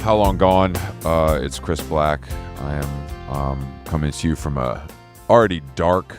How long gone? It's Chris Black. I am coming to you from a already dark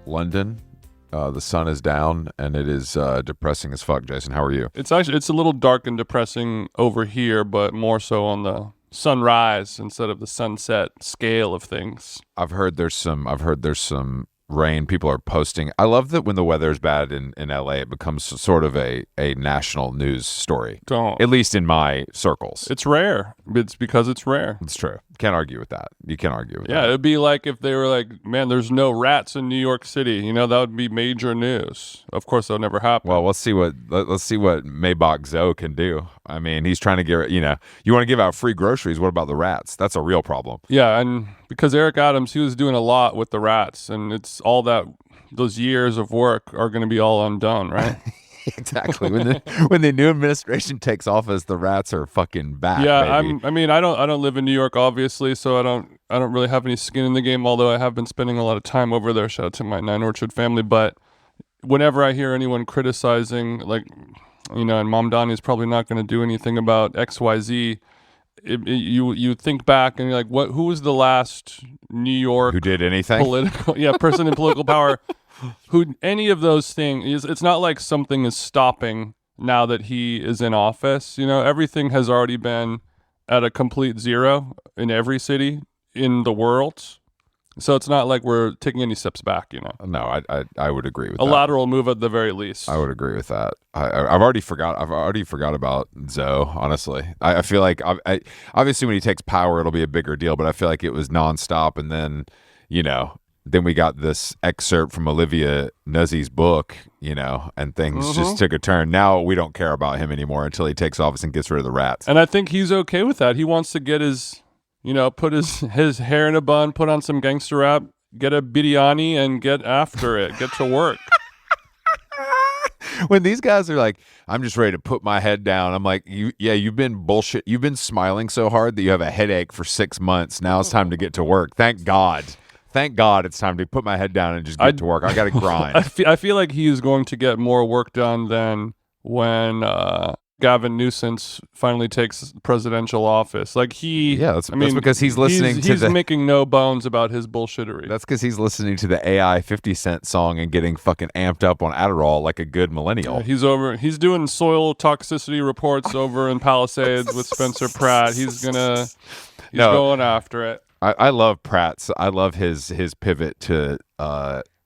London. The sun is down, and it is depressing as fuck. Jason, how are you? It's a little dark and depressing over here, but more so on the sunrise instead of the sunset scale of things. I've heard there's some rain. People are posting. I love that when the weather's bad in LA, it becomes sort of a national news story. At least in my circles. It's rare. It's because it's rare. It's true. Can't argue with that. You can't argue with that. Yeah, it'd be like if they were like, man, there's no rats in New York City. You know, that would be major news. Of course, that'll never happen. Well, let's see what Maybach Zoe can do. I mean, he's trying to get, you want to give out free groceries. What about the rats? That's a real problem. Yeah, and because Eric Adams, he was doing a lot with the rats, and it's all that those years of work are going to be all undone, right? Exactly. When the new administration takes office, the rats are fucking back. Yeah, baby. I don't live in New York, obviously, so I don't really have any skin in the game. Although I have been spending a lot of time over there. Shout out to my Nine Orchard family. But whenever I hear anyone criticizing, like, and Mom Donnie is probably not going to do anything about XYZ. You think back and you're like, what? Who was the last New York who did anything? Person in political power. Who any of those things? It's not like something is stopping now that he is in office. Everything has already been at a complete zero in every city in the world. So it's not like we're taking any steps back. No, I would agree with that. A lateral move at the very least. I would agree with that. I've already forgot about Zoe. Honestly, I feel like obviously when he takes power, it'll be a bigger deal. But I feel like it was nonstop, and then Then we got this excerpt from Olivia Nuzzi's book, and things just took a turn. Now we don't care about him anymore until he takes office and gets rid of the rats. And I think he's okay with that. He wants to get his, put his hair in a bun, put on some gangster rap, get a biryani, and get after it. Get to work. When these guys are like, I'm just ready to put my head down. I'm like, you've been bullshit. You've been smiling so hard that you have a headache for 6 months. Now it's time to get to work. Thank God it's time to put my head down and just get to work. I got to grind. I feel like he is going to get more work done than when Gavin Newsom finally takes presidential office. Like that's because he's listening he's making no bones about his bullshittery. That's because he's listening to the AI 50 Cent song and getting fucking amped up on Adderall like a good millennial. He's doing soil toxicity reports over in Palisades with Spencer Pratt. He's going after it. I love Pratt's. I love his pivot to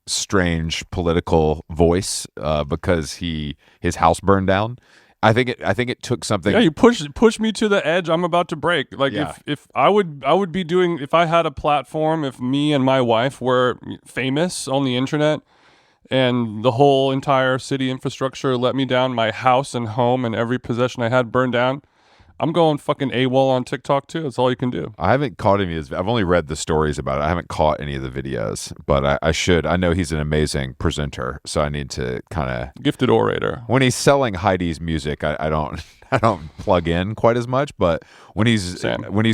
strange political voice because his house burned down. I think it took something. Yeah, you push me to the edge. I'm about to break. Like if I would be doing, if I had a platform, if me and my wife were famous on the internet and the whole entire city infrastructure let me down, my house and home and every possession I had burned down, I'm going fucking AWOL on TikTok too. That's all you can do. I haven't caught any of his. I've only read the stories about it. I haven't caught any of the videos, but I should. I know he's an amazing presenter, so I need to kind of gifted orator. When he's selling Heidi's music, I don't plug in quite as much. But when he's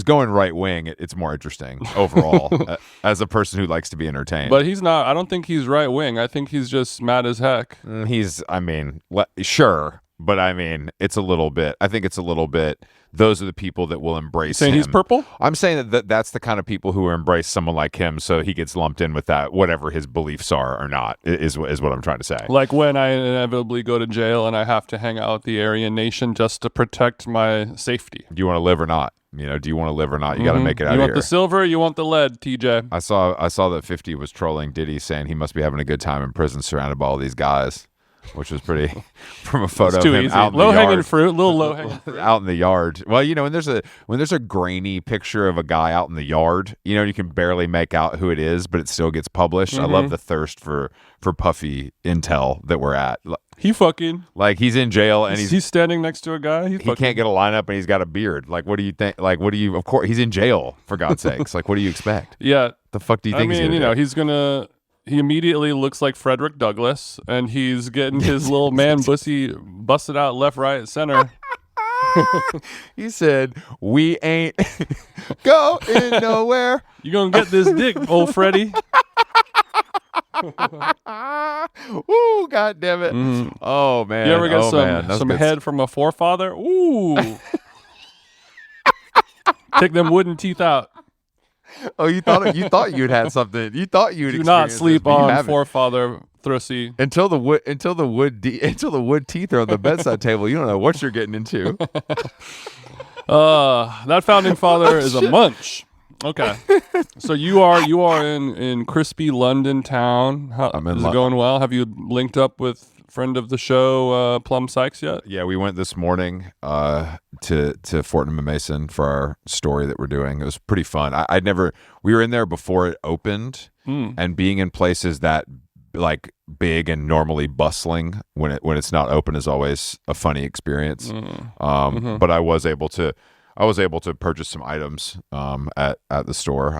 going right wing, it's more interesting overall as a person who likes to be entertained. But he's not. I don't think he's right wing. I think he's just mad as heck. Sure. But it's a little bit. I think it's a little bit. Those are the people that will embrace him. Saying he's purple? I'm saying that's the kind of people who embrace someone like him, so he gets lumped in with that, whatever his beliefs are or not, is what I'm trying to say. Like when I inevitably go to jail and I have to hang out with the Aryan Nation just to protect my safety. Do you want to live or not? Do you want to live or not? You got to make it out of here. You want the silver? You want the lead, TJ? I saw that 50 was trolling Diddy, saying he must be having a good time in prison surrounded by all these guys. Which was pretty from a photo of him out in the yard. Low-hanging fruit, little low-hanging fruit. Out in the yard. Well, when there's a grainy picture of a guy out in the yard, you can barely make out who it is, but it still gets published. I love the thirst for puffy intel that we're at. He fucking he's in jail and he's standing next to a guy. He can't get a lineup and he's got a beard. Like, what do you think? Like, what do you? Of course, he's in jail for God's sakes. Like, what do you expect? Yeah, the fuck do you think? He's gonna. He immediately looks like Frederick Douglass, and he's getting his little man pussy busted out left, right, center. He said, "We ain't going nowhere. You gonna get this dick, old Freddy." Ooh, God damn it. Oh, man. You ever get some head from a forefather? Ooh. Take them wooden teeth out. Oh, you thought you'd had something. You thought you'd Do not experienced sleep this, but you on haven't. forefather Thrusy. Until the wood teeth are on the bedside table. You don't know what you're getting into. That founding father is a munch. Okay, so you are in crispy London town. Is it going well? Have you linked up with friend of the show Plum Sykes yet? Yeah, we went this morning to Fortnum and Mason for our story that we're doing. It was pretty fun. We were in there before it opened, and being in places that like big and normally bustling when it's not open is always a funny experience. But I was able to purchase some items at the store.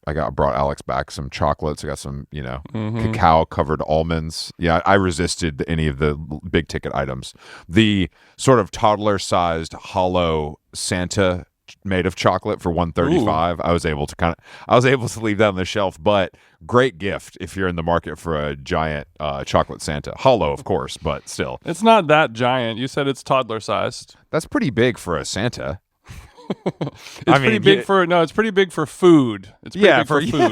I brought Alex back some chocolates. I got some, cacao covered almonds. Yeah, I resisted any of the big ticket items. The sort of toddler sized hollow Santa made of chocolate for $135. I was able to leave that on the shelf, but great gift if you're in the market for a giant chocolate Santa. Hollow, of course, but still. It's not that giant. You said it's toddler sized. That's pretty big for a Santa. It's pretty big for food. It's pretty big for food.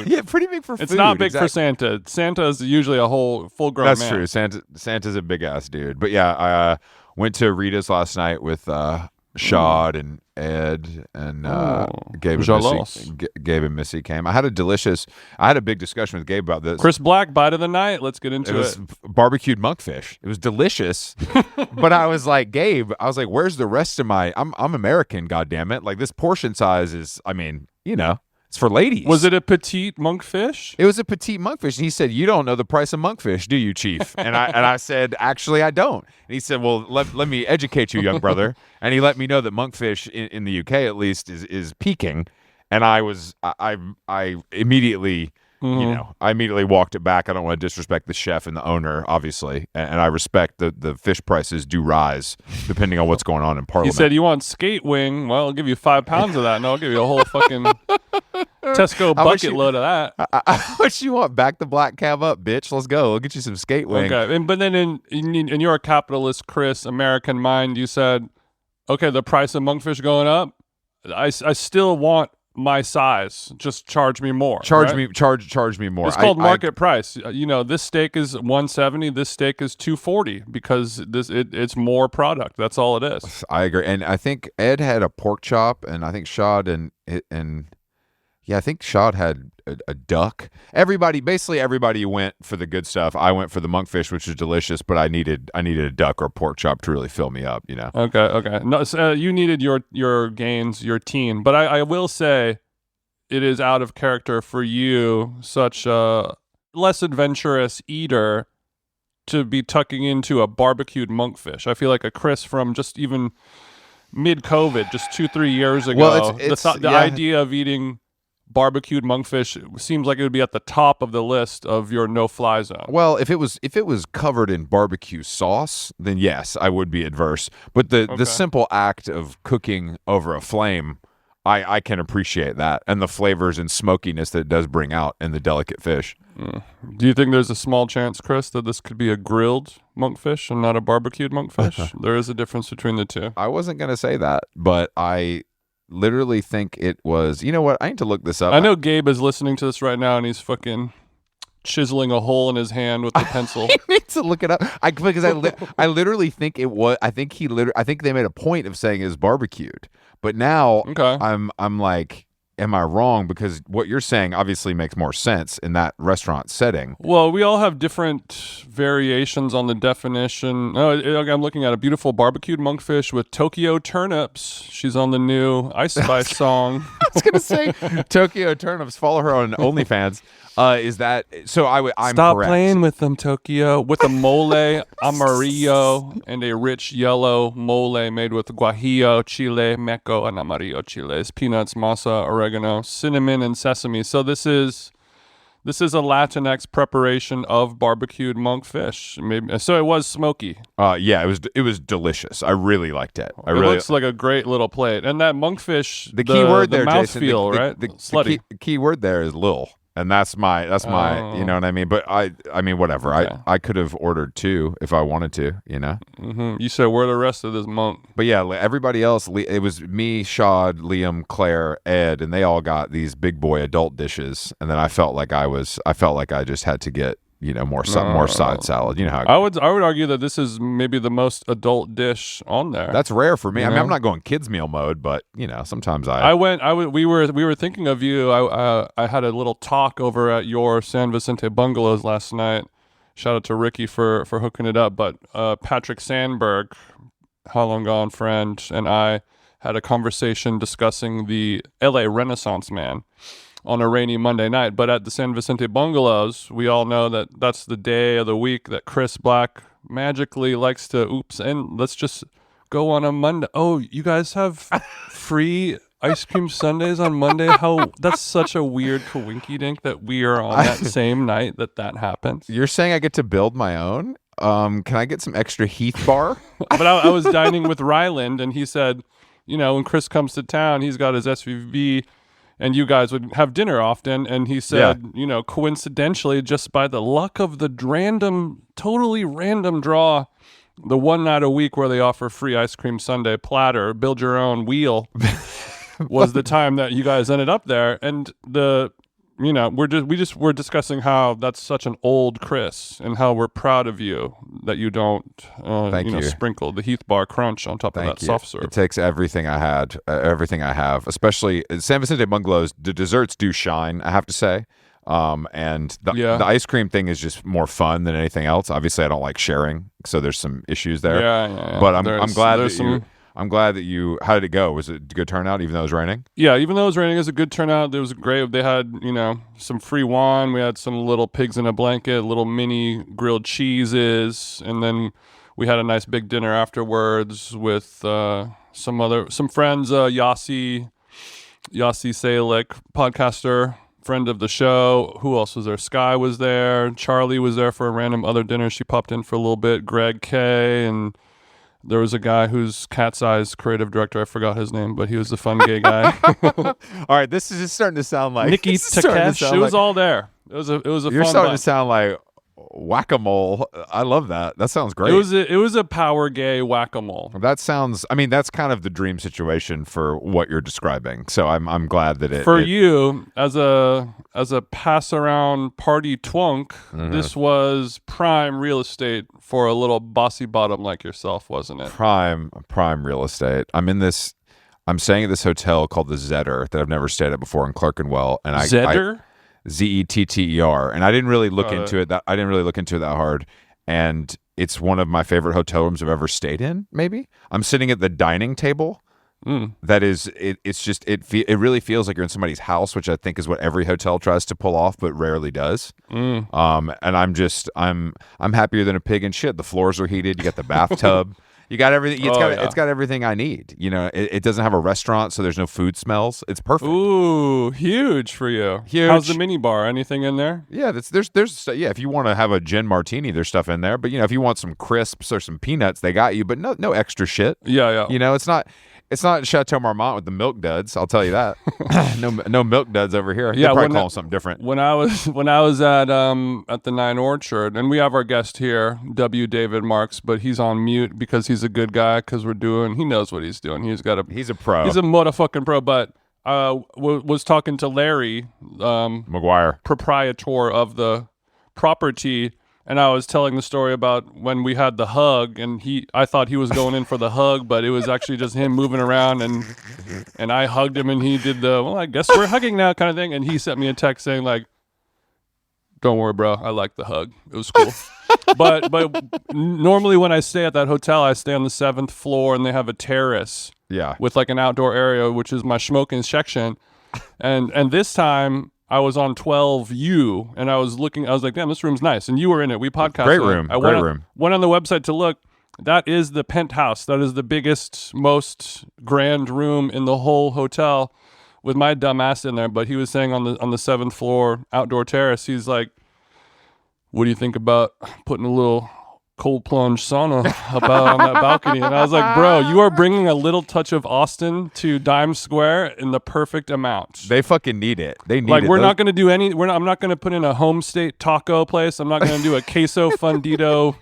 Yeah, pretty big for food. It's not big for Santa. Santa is usually a whole full grown man. That's true. Santa's a big ass dude. But yeah, I went to Rita's last night with Shad and Ed and Gabe and Missy came. I had a big discussion with Gabe about this. Chris Black, bite of the night. Let's get into it. Was barbecued monkfish. It was delicious. But I was like, Gabe, where's the rest of my I'm American, goddammit. Like this portion size is, it's for ladies. Was it a petite monkfish? It was a petite monkfish. And he said, "You don't know the price of monkfish, do you, Chief?" And I said, "Actually, I don't." And he said, "Well, let me educate you, young brother." And he let me know that monkfish in the UK at least is peaking. And I immediately I immediately walked it back. I don't want to disrespect the chef and the owner, obviously, and I respect the fish prices do rise depending on what's going on in Parliament. He said, "You want skate wing? Well, I'll give you 5 pounds of that, and I'll give you a whole fucking Tesco bucket load of that." How much you want? Back the black cab up, bitch. Let's go. We'll get you some skate wing. Okay, but then in your capitalist, Chris, American mind, you said, "Okay, the price of monkfish going up. I still want my size. Just charge me more. Charge me more." It's called market price. This steak is $170. This steak is $240 because it's more product. That's all it is. I agree, and I think Ed had a pork chop, and I think Shad I think Shad had a duck. Basically everybody went for the good stuff. I went for the monkfish, which was delicious, but I needed a duck or a pork chop to really fill me up. Okay. No, so, you needed your gains, your teen, but I will say it is out of character for you, such a less adventurous eater, to be tucking into a barbecued monkfish. I feel like a Chris from just even mid-COVID, just 2-3 years ago. Well, the idea of eating barbecued monkfish seems like it would be at the top of the list of your no-fly zone. Well, if it was covered in barbecue sauce, then yes, I would be adverse. But the simple act of cooking over a flame, I can appreciate that, and the flavors and smokiness that it does bring out in the delicate fish. Do you think there's a small chance, Chris, that this could be a grilled monkfish and not a barbecued monkfish? There is a difference between the two. I wasn't going to say that, but I literally think it was. You know what? I need to look this up. I know Gabe is listening to this right now, and he's fucking chiseling a hole in his hand with the pencil. I need to look it up. Because I literally think it was. I think they made a point of saying it was barbecued. But now I'm like, am I wrong? Because what you're saying obviously makes more sense in that restaurant setting. Well, we all have different variations on the definition. I'm looking at a beautiful barbecued monkfish with Tokyo turnips. She's on the new Ice Spice song. I was going to say Tokyo turnips. Follow her on OnlyFans. Is that so? I'm Stop correct. playing with them, Tokyo. With a mole amarillo and a rich yellow mole made with guajillo, chile, meco, and amarillo chiles, peanuts, masa, oregano, cinnamon, and sesame. So this is a Latinx preparation of barbecued monkfish. Maybe so. It was smoky. Yeah, it was delicious. I really liked it. It looks like a great little plate. And that monkfish, the key word there, mouthfeel, Jason, right? The key word there is lil. And that's my you know what I mean. But I mean whatever. Okay. I could have ordered 2 if I wanted to. You know. You said where the rest of this month? But yeah, everybody else. It was me, Shad, Liam, Claire, Ed, and they all got these big boy adult dishes. And then I felt like I just had to get more side salad. You know how I would argue that this is maybe the most adult dish on there. that's rare for me. I mean, I'm not going kids meal mode, but sometimes we were thinking of you. I had a little talk over at your San Vicente bungalows last night. Shout out to Ricky for hooking it up. But Patrick Sandberg, how long gone friend, and I had a conversation discussing the LA Renaissance Man on a rainy Monday night. But at the San Vicente bungalows, we all know that that's the day of the week that Chris Black magically likes to and let's just go on a Monday. Oh, you guys have free ice cream sundaes on Monday? That's such a weird coinky-dink that we are on that same night that happens. You're saying I get to build my own? Can I get some extra Heath bar? But I was dining with Ryland, and he said, when Chris comes to town, he's got his SUV, and you guys would have dinner often. And he said, coincidentally, just by the luck of the totally random draw, the one night a week where they offer free ice cream sundae platter, build your own wheel, was the time that you guys ended up there. And we're discussing how that's such an old Chris, and how we're proud of you that you don't sprinkle the Heath Bar Crunch on top of that soft serve. It takes everything I have, especially San Vicente bungalows. The desserts do shine, I have to say. And the ice cream thing is just more fun than anything else. Obviously, I don't like sharing, so there's some issues there. Yeah. But I'm glad that you. How did it go? Was it a good turnout, even though it was raining? Yeah, even though it was raining, it was a good turnout. It was great. They had some free wine. We had some little pigs in a blanket, little mini grilled cheeses, and then we had a nice big dinner afterwards with some friends. Yossi Salik, podcaster, friend of the show. Who else was there? Sky was there. Charlie was there for a random other dinner. She popped in for a little bit. Greg K. And there was a guy who's Cat's Eyes creative director. I forgot his name, but he was the fun gay guy. All right, this is just starting to sound like Nikki Takesh. It was all there. It was a You're fun starting vibe. to sound like whack-a-mole. I love that. That sounds great. It was a power gay whack-a-mole. That sounds. I mean, that's kind of the dream situation for what you're describing. So I'm glad that you as a pass around party twunk. This was prime real estate for a little bossy bottom like yourself, wasn't it? Prime real estate. I'm staying at this hotel called the Zetter that I've never stayed at before in Clerkenwell, and Zetter. Zetter, and I didn't really look into it. I didn't really look into it that hard, and it's one of my favorite hotel rooms I've ever stayed in. Maybe I'm sitting at the dining table. That is, it's just it really feels like you're in somebody's house, which I think is what every hotel tries to pull off, but rarely does. And I'm happier than a pig in shit. The floors are heated. You got the bathtub. You got everything. It's got everything I need. It doesn't have a restaurant, so there's no food smells. It's perfect. Ooh, huge for you. Huge. How's the mini bar? Anything in there? Yeah, there's if you want to have a gin martini, there's stuff in there. But if you want some crisps or some peanuts, they got you. But no extra shit. Yeah. It's not Chateau Marmont with the milk duds. I'll tell you that. no milk duds over here. Yeah, They probably call them something different. When I was at the Nine Orchard, and we have our guest here, W. David Marx, but he's on mute because he's a good guy. Because he knows what he's doing. He's a pro. He's a motherfucking pro. But was talking to Larry McGuire, proprietor of the property. And I was telling the story about when we had the hug, and I thought he was going in for the hug, but it was actually just him moving around, and I hugged him, and he did I guess we're hugging now kind of thing, and he sent me a text saying like, "Don't worry, bro, I like the hug. It was cool." but normally when I stay at that hotel, I stay on the 7th floor, and they have a terrace, with like an outdoor area, which is my smoking section, and this time I was on 12U, and I was like, damn, this room's nice. And you were in it. We podcasted. Great room. Went on the website to look. That is the penthouse. That is the biggest, most grand room in the whole hotel with my dumb ass in there. But he was saying on the 7th floor outdoor terrace, he's like, what do you think about putting a little cold plunge sauna about on that balcony. And I was like, bro, you are bringing a little touch of Austin to Dime Square in the perfect amount. They fucking need it. They need like, it. we're not going to do any, I'm not going to put in a home state taco place. I'm not going to do a queso fundito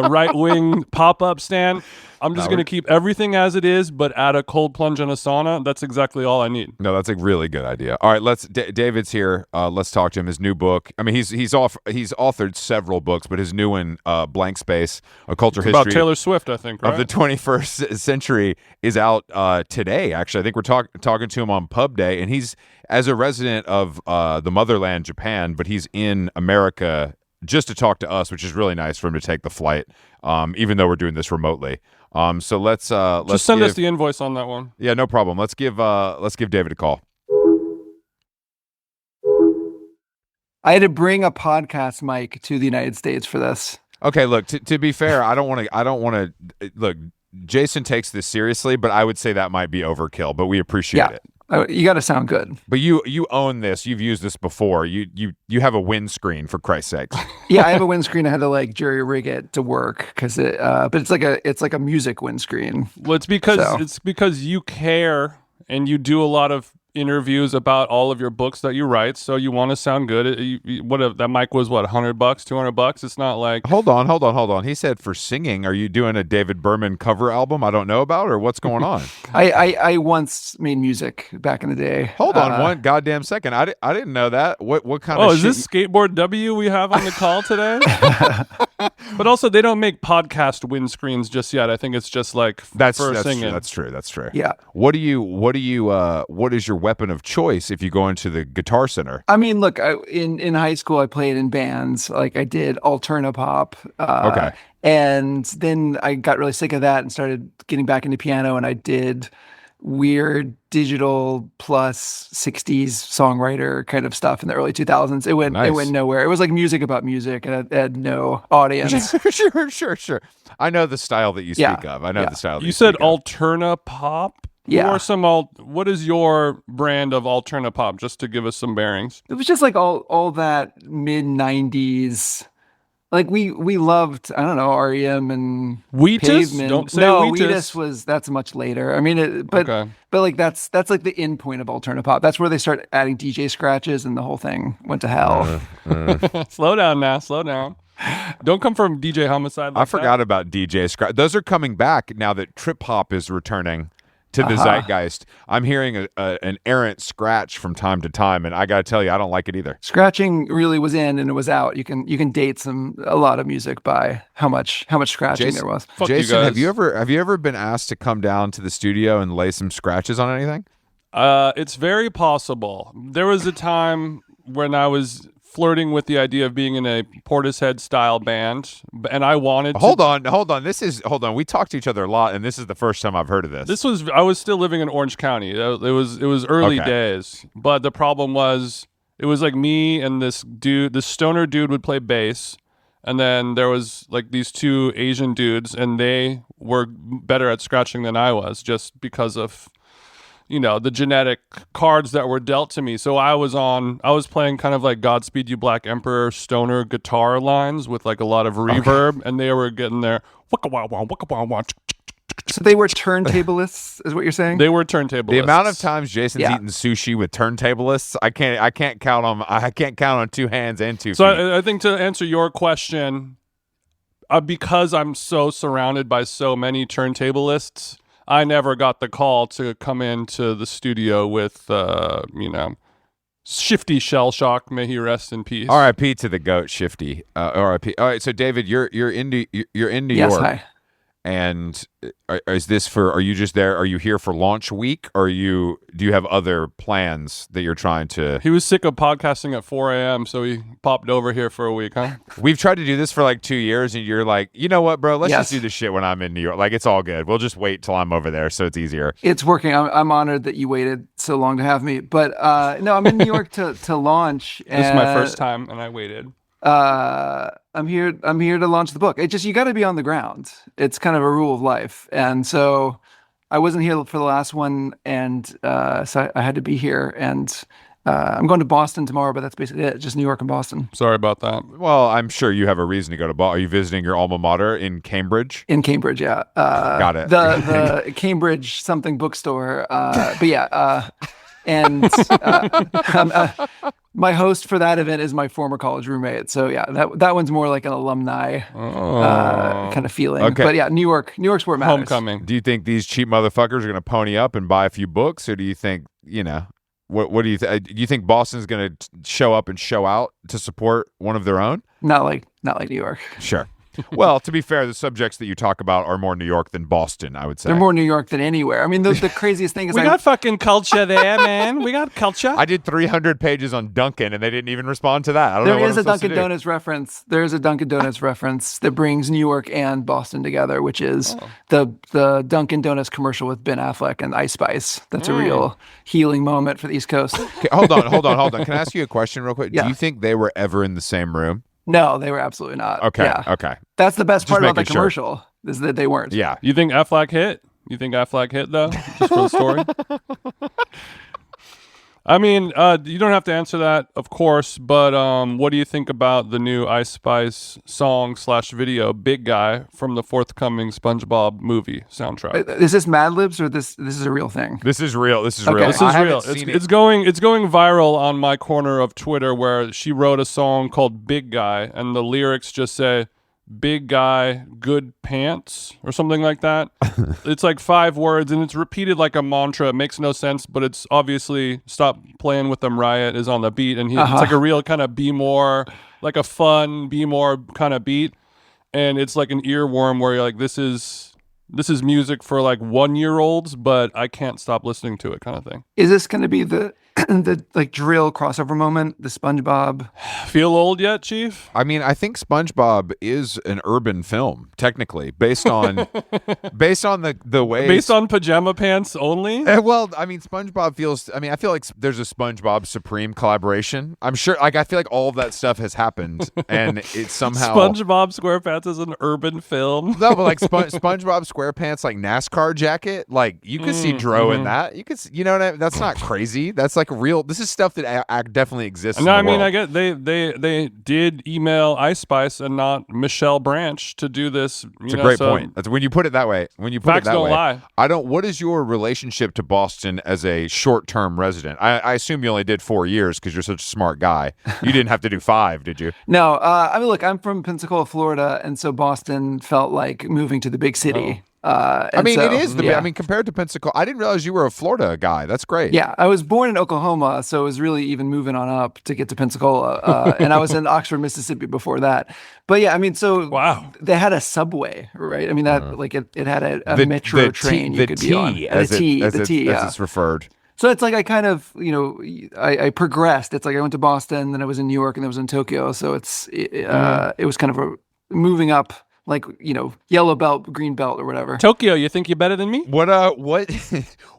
right-wing pop-up stand. I'm just going to keep everything as it is, but add a cold plunge and a sauna. That's exactly all I need. No, that's a really good idea. All right, David's here. Let's talk to him. His new book. I mean, he's authored several books, but his new one, Blank Space: A Culture History About Taylor Swift, I think, right? of the 21st Century, is out today. Actually, I think we're talking to him on Pub Day, and he's, as a resident of the motherland, Japan, but he's in America just to talk to us, which is really nice for him to take the flight, even though we're doing this remotely. So let's just send us the invoice on that one. Yeah, no problem. Let's give David a call. I had to bring a podcast mic to the United States for this. Okay, look, to be fair, I don't want to look. Jason takes this seriously, but I would say that might be overkill, but we appreciate it. You got to sound good. But you own this. You've used this before. You have a windscreen, for Christ's sakes. Yeah, I have a windscreen. I had to like jury rig it to work because but it's like a music windscreen. Well, it's because you care and you do a lot of interviews about all of your books that you write, so you want to sound good. That mic was what, $100, $200? It's not like hold on. He said for singing. Are you doing a David Berman cover album I don't know about, or what's going on? I once made music back in the day. Hold on one goddamn second. I didn't know that. What kind of? Oh, is this Skateboard W we have on the call today? But also, they don't make podcast windscreens just yet. I think it's just like for singing. That's true. Yeah. What is your weapon of choice if you go into the Guitar Center? I mean, look, in high school, I played in bands. Like I did alterna pop. Okay. And then I got really sick of that and started getting back into piano. And I did weird digital plus 60s songwriter kind of stuff in the early 2000s. It went nowhere. It was like music about music, and it had no audience. Sure. I know the style that you speak of. I know the style that you said alterna pop? Yeah. What is your brand of alterna pop, just to give us some bearings? It was just like all that mid 90s. Like we loved, I don't know, REM and Wheatus? Pavement. Don't say no, Wheatus. That's much later. I mean, but like that's like the end point of alternative pop. That's where they start adding DJ scratches, and the whole thing went to hell. Slow down now. Slow down. Don't come from DJ Homicide. I forgot about DJ scratch. Those are coming back now that trip hop is returning to the zeitgeist. I'm hearing an errant scratch from time to time, and I got to tell you, I don't like it either. Scratching really was in and it was out. You can date a lot of music by how much scratching there was. Jason, have you ever been asked to come down to the studio and lay some scratches on anything? It's very possible. There was a time when I was flirting with the idea of being in a Portishead style band, and I wanted Hold on. We talked to each other a lot, and this is the first time I've heard of this. I was still living in Orange County. It was early days, but the problem was it was like me and this stoner dude would play bass, and then there was like these two Asian dudes, and they were better at scratching than I was, just because of the genetic cards that were dealt to me. So I was playing kind of like Godspeed You Black Emperor stoner guitar lines with like a lot of reverb, and they were getting their waka wow wow waka wow wow. So they were turntablists, is what you're saying? They were turntablists. The amount of times Jason's eaten sushi with turntablists, I can't count on two hands and 2 feet. So I think to answer your question, because I'm so surrounded by so many turntablists, I never got the call to come into the studio with, Shifty Shell Shock. May he rest in peace. R.I.P. to the goat, Shifty. R.I.P. All right, so David, you're in New York. Hi. And is this are you just there? Are you here for launch week, or do you have other plans that you're trying to? He was sick of podcasting at 4 a.m., so he popped over here for a week, huh? We've tried to do this for like 2 years, and you're like, you know what, bro? Let's just do this shit when I'm in New York. Like, it's all good. We'll just wait till I'm over there, so it's easier. It's working. I'm honored that you waited so long to have me. But no, I'm in New York to launch. This is my first time, and I waited. I'm here to launch the book. You got to be on the ground. It's kind of a rule of life. And so I wasn't here for the last one, and so I had to be here. And I'm going to Boston tomorrow, but that's basically it. Just New York and Boston. Sorry about that. Well, I'm sure you have a reason to go to Boston. Are you visiting your alma mater in Cambridge? In Cambridge, yeah. Got it. The Cambridge something bookstore. But yeah, and my host for that event is my former college roommate. So yeah, that one's more like an alumni kind of feeling. Okay. But yeah, New York's where it matters. Homecoming. Do you think these cheap motherfuckers are going to pony up and buy a few books, or do you think, what do you think? Do you think Boston's going to show up and show out to support one of their own? Not like New York. Sure. Well, to be fair, the subjects that you talk about are more New York than Boston, I would say. They're more New York than anywhere. I mean, the craziest thing is We got fucking culture there, man. We got culture. I did 300 pages on Dunkin', and they didn't even respond to that. I don't know there what is I'm a supposed to Dunkin' do. Donuts reference. There is a Dunkin' Donuts reference that brings New York and Boston together, which is the Dunkin' Donuts commercial with Ben Affleck and Ice Spice. That's a real healing moment for the East Coast. Okay, hold on. Can I ask you a question real quick? Yeah. Do you think they were ever in the same room? No, they were absolutely not. Okay, Yeah. okay. That's the best part about the making sure. commercial is that they weren't. Yeah. You think Affleck hit? You think Affleck hit, though? Just for the story? I mean, you don't have to answer that, of course, but what do you think about the new Ice Spice song/video, Big Guy, from the forthcoming SpongeBob movie soundtrack? Is this Mad Libs or this is a real thing? This is real. This is Okay. real. This This I is haven't real. seen It's going viral on my corner of Twitter, where she wrote a song called Big Guy, and the lyrics just say, "Big guy, good pants," or something like that. It's like 5 words, and it's repeated like a mantra. It makes no sense, but it's obviously "Stop Playing With Them" Riot is on the beat, and it's like a real kind of be more, like a fun be more kind of beat, and it's like an earworm where you're like, this is music for like 1-year-olds, but I can't stop listening to it, kind of thing. Is this going to be the the like drill crossover moment? The SpongeBob? Feel old yet, Chief? I mean, I think SpongeBob is an urban film, technically, based on the way Based on pajama pants only? Well, I mean, SpongeBob feels. I mean, I feel like there's a SpongeBob Supreme collaboration. I'm sure. Like, I feel like all of that stuff has happened, and it's somehow SpongeBob SquarePants is an urban film. No, but like SpongeBob SquarePants, like NASCAR jacket, like you could see Dro in that. You could, you know what I mean? That's not crazy. That's like real. This is stuff that definitely exists. No, in the I mean, world. I get they did email Ice Spice and not Michelle Branch to do this. It's a great point. That's when you put it that way. When you put Facts it that don't way, lie. I don't. What is your relationship to Boston as a short-term resident? I assume you only did 4 years because you're such a smart guy. You didn't have to do 5, did you? No, I mean, look, I'm from Pensacola, Florida, and so Boston felt like moving to the big city. I mean, so, it is. yeah. I mean, compared to Pensacola, I didn't realize you were a Florida guy. That's great. Yeah, I was born in Oklahoma, so it was really even moving on up to get to Pensacola. And I was in Oxford, Mississippi before that. But yeah, I mean, so Wow. they had a subway, right? I mean, that like it had a The- metro the train T, you could be on. as The T, as yeah. it's referred. So it's like I kind of, I progressed. It's like I went to Boston, then I was in New York, and then I was in Tokyo. So it was kind of a moving up, like, yellow belt, green belt, or whatever. Tokyo, you think you're better than me? What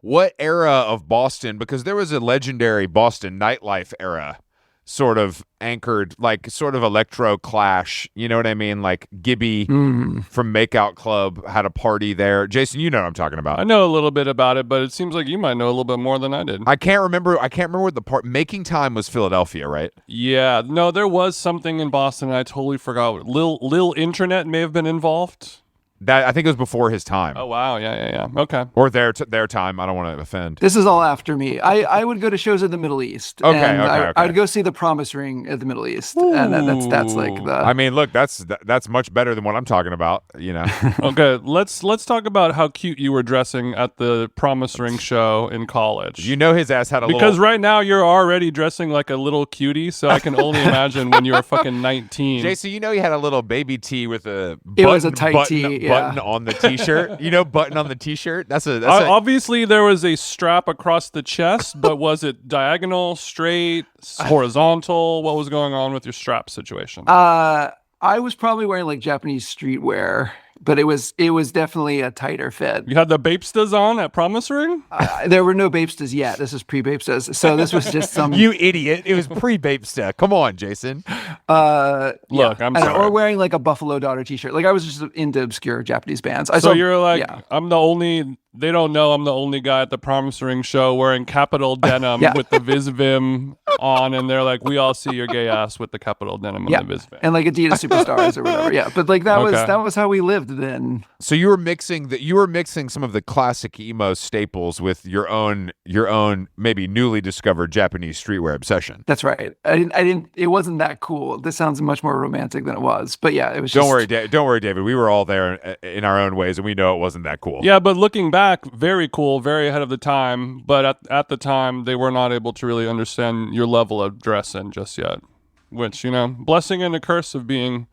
what era of Boston? Because there was a legendary Boston nightlife era, sort of anchored, like sort of electro clash. You know what I mean? Like Gibby from Makeout Club had a party there. Jason, you know what I'm talking about. I know a little bit about it, but it seems like you might know a little bit more than I did. I can't remember what the part. Making Time was Philadelphia, right? Yeah, no, there was something in Boston, and I totally forgot. Lil Internet may have been involved. That I think it was before his time. Oh wow, yeah. Okay. Or their time. I don't want to offend. This is all after me. I would go to shows in the Middle East. Okay, and okay. I would go see the Promise Ring at the Middle East, and that's like the. I mean, look, that's much better than what I'm talking about. Okay, let's talk about how cute you were dressing at the Promise Ring show in college. His ass had a Because little. right now you're already dressing like a little cutie, so I can only imagine when you were fucking 19. Jason, he had a little baby tee with a It was a button- tight tee, yeah. button on the t-shirt. Button on the t-shirt. That's a Obviously, there was a strap across the chest, but was it diagonal, straight, horizontal? What was going on with your strap situation? I was probably wearing like Japanese streetwear but it was definitely a tighter fit. You had the Bapestas on at Promise Ring? There were no Bapestas yet. This was pre-Bapestas, so this was just some. You idiot! It was pre-Bapesta. Come on, Jason. Look, I'm sorry. Or wearing like a Buffalo Daughter T-shirt. Like I was just into obscure Japanese bands. So you're like, I'm the only. They don't know I'm the only guy at the Promise Ring show wearing Capital denim with the Visvim on, and they're like, we all see your gay ass with the Capital denim and the Visvim, and like Adidas Superstars or whatever. Yeah, but like that was how we lived then. So you were mixing some of the classic emo staples with your own maybe newly discovered Japanese streetwear obsession. That's right. I didn't. It wasn't that cool. This sounds much more romantic than it was. But yeah, it was. Don't worry, David. We were all there in our own ways, and we know it wasn't that cool. Yeah, but looking back, very cool, very ahead of the time. But at the time, they were not able to really understand your level of dressing just yet. Which, blessing and a curse of being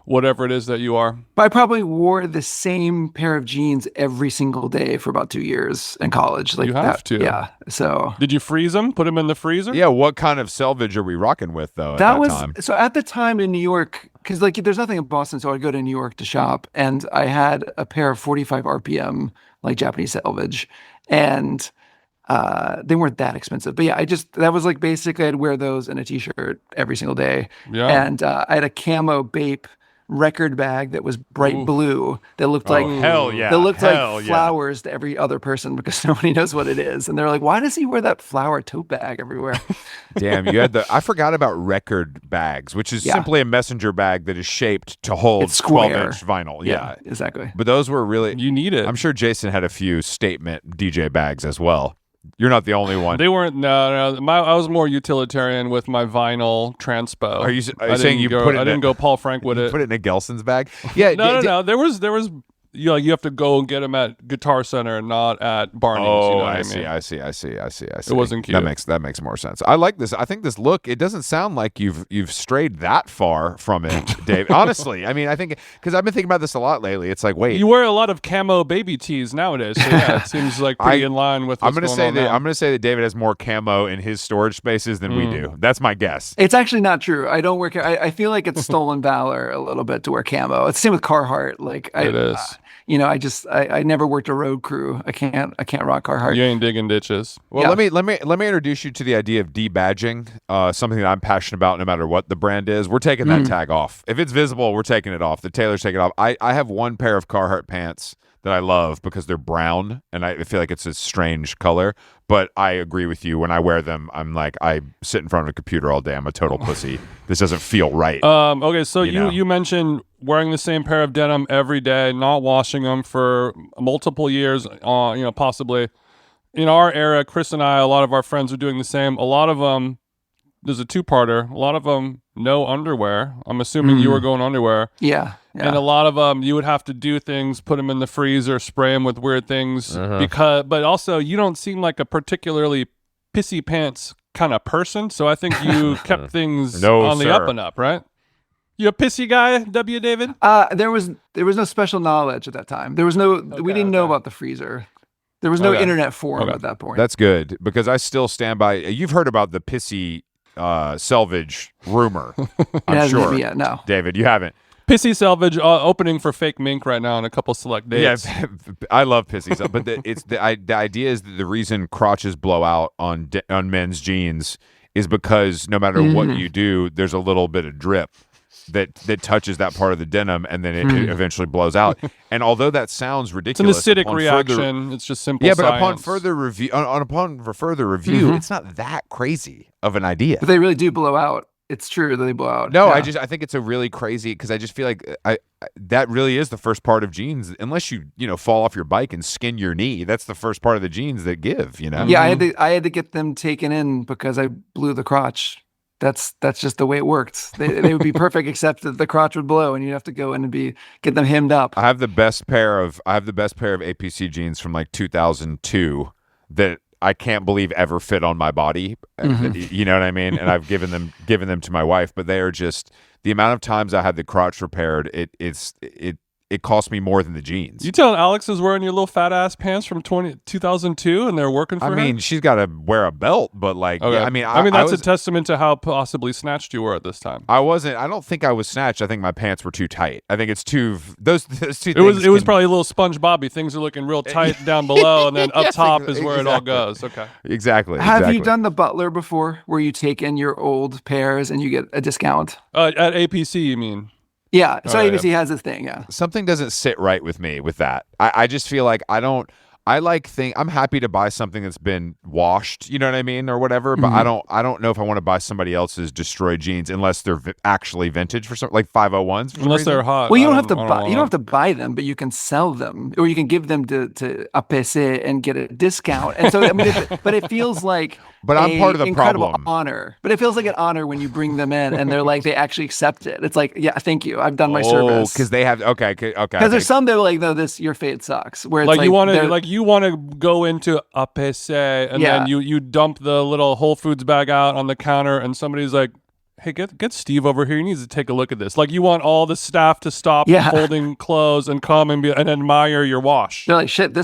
whatever it is that you are. But I probably wore the same pair of jeans every single day for about 2 years in college. Like you have to. Yeah. So did you freeze them? Put them in the freezer? Yeah. What kind of selvage are we rocking with though? At that time? So at the time in New York, because like there's nothing in Boston, so I'd go to New York to shop, and I had a pair of 45 RPM like Japanese selvage, and they weren't that expensive. But yeah, that was like basically I'd wear those in a t-shirt every single day. Yeah. And I had a camo Bape record bag that was bright blue that looked like flowers to every other person because nobody knows what it is, and they're like, why does he wear that flower tote bag everywhere? Damn, you had I forgot about record bags, which is simply a messenger bag that is shaped to hold 12-inch vinyl. Yeah, exactly. But those were really, you need it. I'm sure Jason had a few statement DJ bags as well. You're not the only one. They weren't. No. I was more utilitarian with my vinyl transpo. Are you saying you put it? I didn't go Paul Frank with it. Put it in a Gelson's bag. Yeah. No. There was. You have to go and get them at Guitar Center and not at Barney's. Oh, I see. It wasn't cute. That makes more sense. I like this. I think this look. It doesn't sound like you've strayed that far from it, Dave. Honestly, I mean, I think because I've been thinking about this a lot lately. It's like, wait, you wear a lot of camo baby tees nowadays. So yeah, it seems like pretty in line with. I'm going to say that David has more camo in his storage spaces than we do. That's my guess. It's actually not true. I don't wear. I feel like it's stolen valor a little bit to wear camo. It's the same with Carhartt. Like it is. I never worked a road crew. I can't rock Carhartt. You ain't digging ditches. Well, let me introduce you to the idea of debadging, something that I'm passionate about no matter what the brand is. We're taking that tag off. If it's visible, we're taking it off. The tailors take it off. I have one pair of Carhartt pants that I love because they're brown and I feel like it's a strange color, but I agree with you. When I wear them, I'm like, I sit in front of a computer all day. I'm a total pussy. This doesn't feel right. Okay, so you mentioned wearing the same pair of denim every day, not washing them for multiple years, possibly. In our era, Chris and I, a lot of our friends are doing the same. A lot of them, there's a two-parter. A lot of them, no underwear. I'm assuming you were going underwear. Yeah. And a lot of them, you would have to do things, put them in the freezer, spray them with weird things. But also, you don't seem like a particularly pissy pants kind of person. So I think you kept things on the up and up, right? You a pissy guy, W. David? There was no special knowledge at that time. There was we didn't know about the freezer. There was no internet forum at that point. That's good because I still stand by. You've heard about the pissy selvage rumor, I'm sure. Yeah, no, David, you haven't. Pissy selvage opening for fake mink right now on a couple select dates. Yeah, I love pissy selvage, but the idea is that the reason crotches blow out on men's jeans is because no matter what you do, there's a little bit of drip that touches that part of the denim, and then it eventually blows out. And although that sounds ridiculous, it's an acidic reaction. It's just simple. Yeah, but science. upon further review, it's not that crazy of an idea. But they really do blow out. It's true that they blow out. No, I think it's a really crazy because I just feel like that really is the first part of jeans. Unless you fall off your bike and skin your knee, that's the first part of the jeans that give. Yeah, I had to get them taken in because I blew the crotch. That's just the way it worked. They would be perfect except that the crotch would blow and you'd have to go in and get them hemmed up. I have the best pair of APC jeans from like 2002 that I can't believe ever fit on my body. You know what I mean? And I've given them to my wife, but they are just the amount of times I had the crotch repaired. It's it cost me more than the jeans. You telling Alex is wearing your little fat ass pants from 2002 and they're working for her? I mean, she's got to wear a belt, but like, Okay. yeah, I mean, that's was, a testament to how possibly snatched you were at this time. I don't think I was snatched. I think my pants were too tight. I think it's too, those two things. It was probably a little SpongeBob-y. Things are looking real tight down below, and then up Yes, top is where it all exactly. goes. Okay. Exactly. Have you done the butler before, where you take in your old pairs and you get a discount? At APC, you mean? Yeah, so Oh, yeah. ABC has this thing, yeah. Something doesn't sit right with me with that. I just feel like I'm happy to buy something that's been washed, you know what I mean, or whatever, but I don't know if I want to buy somebody else's destroyed jeans unless they're actually vintage for something, like 501s. For some Unless reason. they're hot. Well, you I don't have to buy. wanna- You don't have to buy them, but you can sell them, or you can give them to APC and get a discount. And so, I mean, but it feels like, But I'm part of the incredible problem. honor. But it feels like an honor when you bring them in, and they're like they actually accept it. It's like, yeah, thank you, I've done my service. because they have okay. Because there's some that are like, no, your fate sucks. Where it's Like you want they're- to, you want to go into APC, and Yeah. then you dump the little Whole Foods bag out on the counter, and somebody's like, "Hey, get Steve over here. He needs to take a look at this." Like you want all the staff to stop Yeah. folding clothes and come and admire your wash. They're like, shit,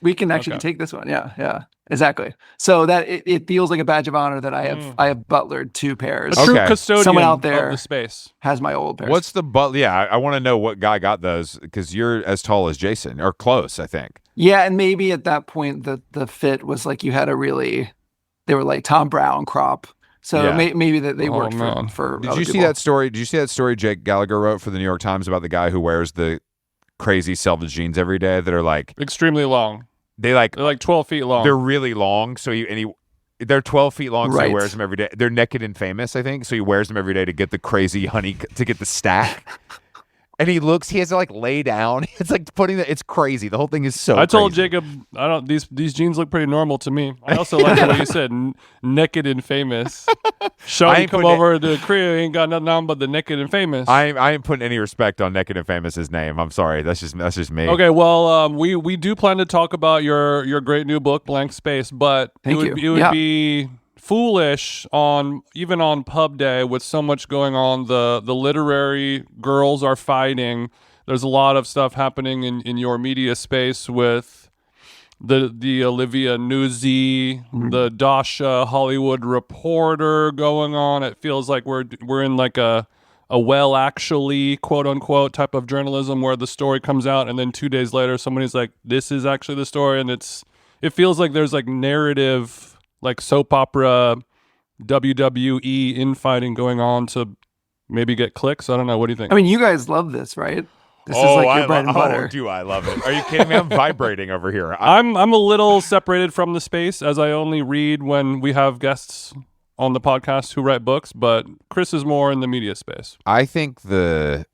we can actually take this one. Yeah, exactly. So that it feels like a badge of honor that I have butlered 2 pairs. A true Okay. custodian Someone out there of the space. has my old pairs. What's the but? Yeah, I want to know what guy got those because you're as tall as Jason or close, I think. Yeah, and maybe at that point the fit was like they were like Tom Brown crop. So Yeah. maybe that they Oh, worked man. for Did other you see people. that story? Did you see that story Jake Gallagher wrote for the New York Times about the guy who wears the crazy selvage jeans every day that are like Extremely long. they like They're like 12 feet long. they're really long. So they're 12 feet long. So he Right. wears them every day. They're naked and famous, I think. So he wears them every day to get the crazy honey to get the stack. And he has to like lay down. It's like it's crazy. The whole thing is so I told crazy. Jacob, these jeans look pretty normal to me. I also like the way you said naked and famous. I Shawty ain't come putting over to the crib, ain't got nothing on but the naked and famous. I ain't putting any respect on Naked and Famous's name. I'm sorry. That's just me. Okay, well, we do plan to talk about your great new book, Blank Space, but Thank it would you. it would Yeah. be foolish even on pub day with so much going on. The literary girls are fighting. There's a lot of stuff happening in your media space with the Olivia Newsy, the Dasha Hollywood Reporter going on. It feels like we're in like a well actually quote unquote type of journalism where the story comes out and then 2 days later somebody's like, this is actually the story, and it feels like there's like narrative, like soap opera WWE infighting going on to maybe get clicks. I don't know. What do you think? I mean, you guys love this, right? This is like your bread and butter. do I love it? Are you kidding me? I'm vibrating over here. I'm a little separated from the space as I only read when we have guests on the podcast who write books, but Chris is more in the media space. I think the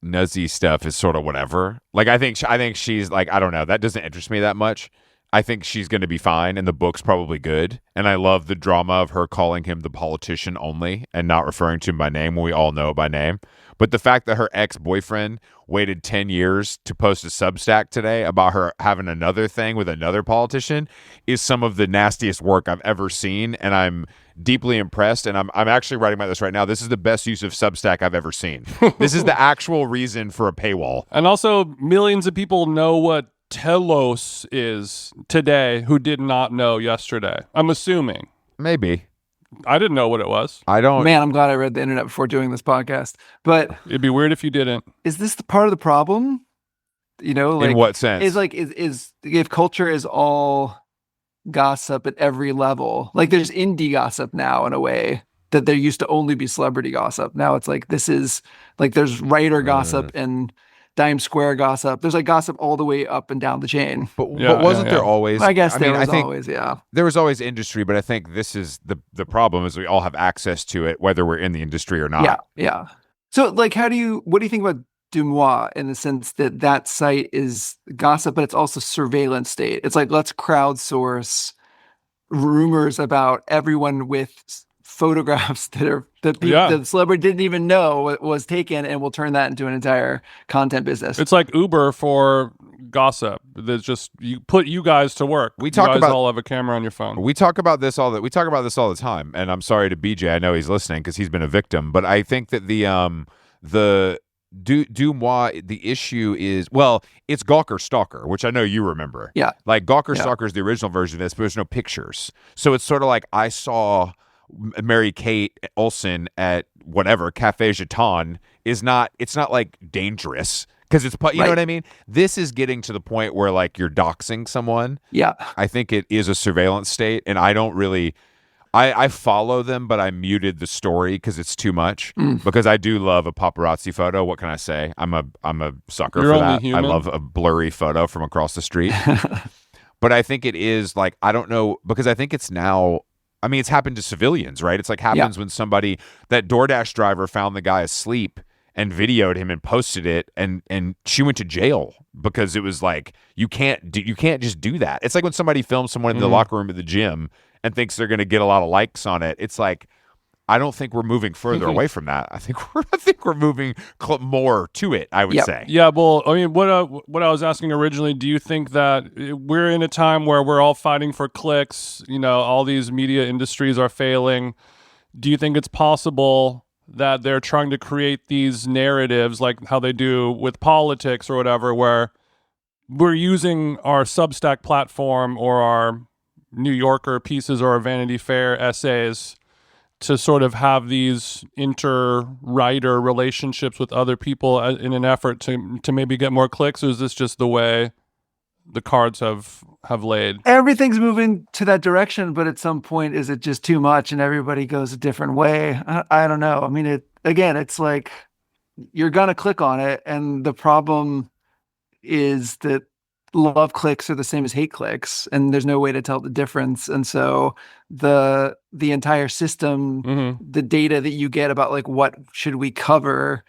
Nuzzy stuff is sort of whatever. Like I think she's like, I don't know, that doesn't interest me that much. I think she's going to be fine, and the book's probably good. And I love the drama of her calling him the politician only and not referring to him by name when we all know by name. But the fact that her ex-boyfriend waited 10 years to post a Substack today about her having another thing with another politician is some of the nastiest work I've ever seen, and I'm deeply impressed. And I'm actually writing about this right now. This is the best use of Substack I've ever seen. This is the actual reason for a paywall. And also, millions of people know what telos is today who did not know yesterday. I'm assuming. Maybe. I didn't know what it was. I don't. Man, I'm glad I read the internet before doing this podcast. But It'd be weird if you didn't. is this the part of the problem? You know, like In what sense? is like is if culture is all gossip at every level. Like there's indie gossip now in a way that there used to only be celebrity gossip. Now it's like this is like there's writer gossip and Dime Square gossip. There's like gossip all the way up and down the chain. But Yeah, wasn't yeah, there yeah. always? I guess there mean, was I think always, yeah. there was always industry, but I think this is the problem is we all have access to it, whether we're in the industry or not. Yeah. So like what do you think about Dumois in the sense that that site is gossip, but it's also surveillance state. It's like, let's crowdsource rumors about everyone with photographs that the celebrity didn't even know was taken, and we'll turn that into an entire content business. It's like Uber for gossip. That's just you put you guys to work. We talk you guys about- all have a camera on your phone. We talk about this all the time, and I'm sorry to BJ. I know he's listening because he's been a victim. But I think that the Dumois, the issue is, well, it's Gawker Stalker, which I know you remember. Yeah. Like Gawker Yeah. Stalker is the original version of this, but there's no pictures. So it's sort of like I saw Mary Kate Olsen at whatever Cafe Jeton it's not like dangerous because you know Right. what I mean? This is getting to the point where like you're doxing someone. Yeah. I think it is a surveillance state, and I don't really. I follow them, but I muted the story because it's too much. Because I do love a paparazzi photo. What can I say? I'm a sucker You're for only that. human. I love a blurry photo from across the street. But I think it is like I don't know because I think it's now. I mean, it's happened to civilians, right? It's like happens when somebody that DoorDash driver found the guy asleep and videoed him and posted it, and she went to jail because it was like you can't just do that. It's like when somebody films someone in the locker room at the gym and thinks they're going to get a lot of likes on it. It's like I don't think we're moving further away from that. I think we're moving more to it. I would say. Yeah. Well, I mean, what I was asking originally, do you think that we're in a time where we're all fighting for clicks? You know, all these media industries are failing. Do you think it's possible that they're trying to create these narratives like how they do with politics or whatever, where we're using our Substack platform or our New Yorker pieces or our Vanity Fair essays to sort of have these inter-writer relationships with other people in an effort to maybe get more clicks? Or is this just the way the cards have laid? Everything's moving to that direction, but at some point, is it just too much and everybody goes a different way? I don't know. I mean, it's like you're going to click on it. And the problem is that love clicks are the same as hate clicks, and there's no way to tell the difference. And so the entire system, the data that you get about like what should we cover,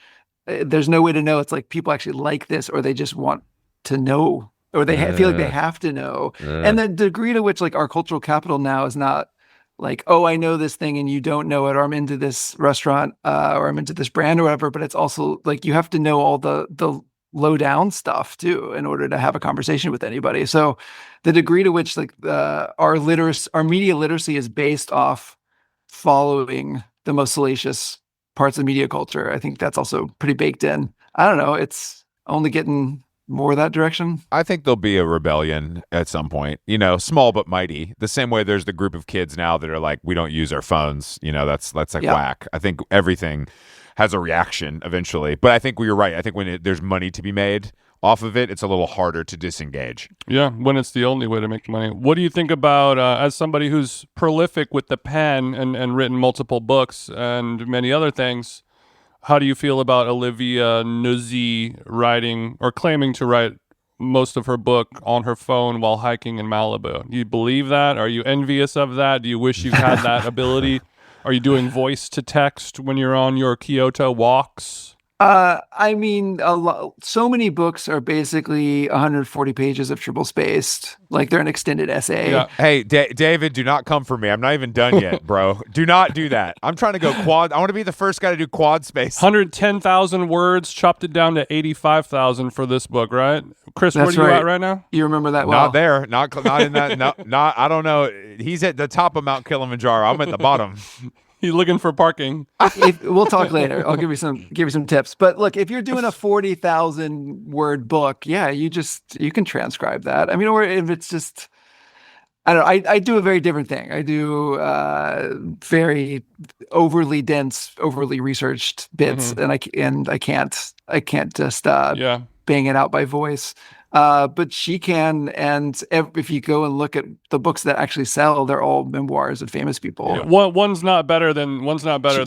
there's no way to know. It's like people actually like this, or they just want to know, or they feel like they have to know. And the degree to which like our cultural capital now is not like, oh, I know this thing and you don't know it, or I'm into this restaurant, or I'm into this brand or whatever. But it's also like you have to know all the low down stuff too in order to have a conversation with anybody. So the degree to which like our media literacy is based off following the most salacious parts of media culture, I think that's also pretty baked in. I don't know. It's only getting more that direction. I think there'll be a rebellion at some point, you know, small but mighty. The same way there's the group of kids now that are like, we don't use our phones. You know, that's like whack. I think everything has a reaction eventually. But I think you're right. I think when there's money to be made off of it, it's a little harder to disengage. Yeah, when it's the only way to make money. What do you think about, as somebody who's prolific with the pen and written multiple books and many other things, how do you feel about Olivia Nuzzi writing or claiming to write most of her book on her phone while hiking in Malibu? Do you believe that? Are you envious of that? Do you wish you had that ability? Are you doing voice to text when you're on your Kyoto walks? I mean, so many books are basically 140 pages of triple spaced. Like they're an extended essay. Yeah. Hey, David, do not come for me. I'm not even done yet, bro. Do not do that. I'm trying to go quad. I want to be the first guy to do quad space. 110,000 words, chopped it down to 85,000 for this book, right? Chris, That's where are you right. at right now? You remember that well? Not there. Not in that. No, not. I don't know. He's at the top of Mount Kilimanjaro. I'm at the bottom. He's looking for parking. We'll talk later. I'll give you some tips. But look, if you're doing a 40,000 word book, yeah, you can transcribe that. I mean, or if it's just, I don't know. I do a very different thing. I do very overly dense, overly researched bits, and I can't just bang it out by voice. But she can, and if you go and look at the books that actually sell, they're all memoirs of famous people. Yeah. One's not better than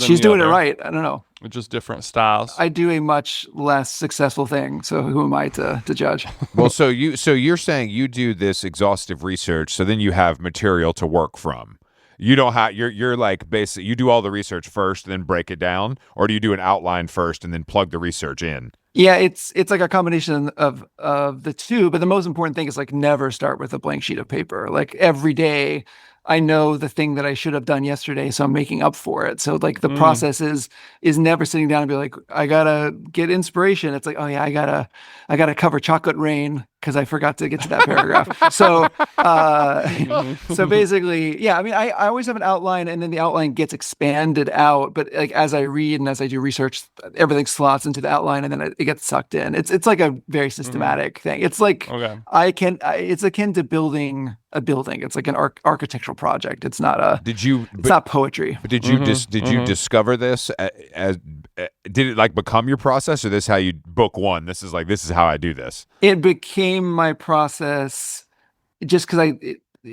She's doing the it other. right. I don't know. It's just different styles. I do a much less successful thing, so who am I to judge? Well, so you're saying you do this exhaustive research, so then you have material to work from. You don't have you're like basically you do all the research first, then break it down, or do you do an outline first and then plug the research in? Yeah, it's like a combination of the two, but the most important thing is like never start with a blank sheet of paper. Like every day I know the thing that I should have done yesterday, so I'm making up for it. So like the process is never sitting down and be like, I gotta get inspiration. It's like, oh yeah, I gotta cover Chocolate Rain because I forgot to get to that paragraph. So so basically, yeah, I mean, I always have an outline, and then the outline gets expanded out. But like as I read and as I do research, everything slots into the outline, and then it gets sucked in. It's like a very systematic thing. It's like it's akin to building a building. It's like an architectural project. It's not it's not poetry. But did you discover this as did it like become your process, or this how you book one? This is how I do this. It became my process just because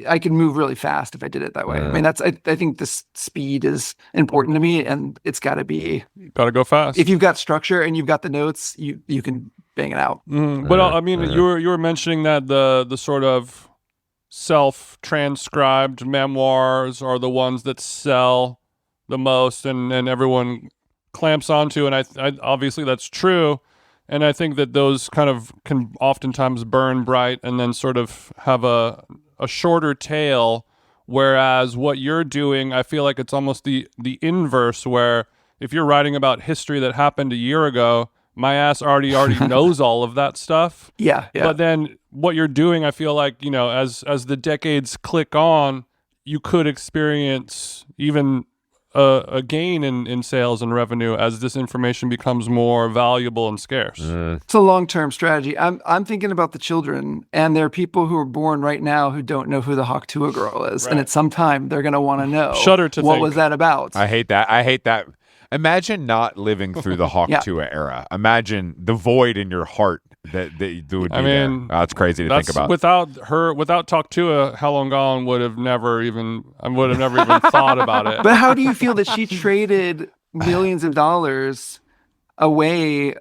I can move really fast if I did it that way. I mean, I think this speed is important to me, and it's got to go fast. If you've got structure and you've got the notes, you can bang it out. But I mean, you were mentioning that the sort of self-transcribed memoirs are the ones that sell the most, and everyone clamps onto, and I obviously that's true, and I think that those kind of can oftentimes burn bright and then sort of have a shorter tail, whereas what you're doing, I feel like it's almost the inverse, where if you're writing about history that happened a year ago, my ass already knows all of that stuff. Yeah. But then what you're doing, I feel like, as the decades click on, you could experience even a gain in sales and revenue as this information becomes more valuable and scarce. It's a long-term strategy. I'm thinking about the children, and there are people who are born right now who don't know who the Hawk Tuah girl is, and at some time they're going to want to know. Shudder to what think. Was that about? I hate that. Imagine not living through the Hawk Tuah era. Imagine the void in your heart that would be there. That's crazy to think about. Without Talk Tuah, Hell on Gone would have never even thought about it. But how do you feel that she traded millions of dollars away?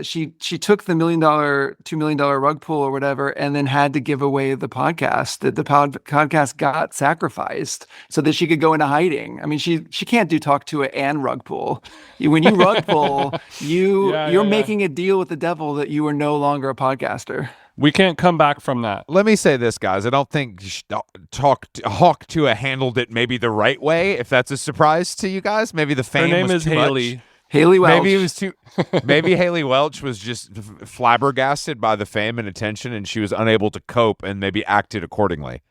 She took the $2 million rug pull or whatever, and then had to give away the podcast. That the podcast got sacrificed so that she could go into hiding. I mean, she can't do Talk to It and rug pull. When you rug pull, you're making a deal with the devil that you are no longer a podcaster. We can't come back from that. Let me say this, guys. I don't think Hawk Tuah handled it maybe the right way. If that's a surprise to you guys, maybe the fame. Her name was is too Haley. Much. Haley Welch. Maybe it was too. Maybe Haley Welch was just flabbergasted by the fame and attention, and she was unable to cope, and maybe acted accordingly.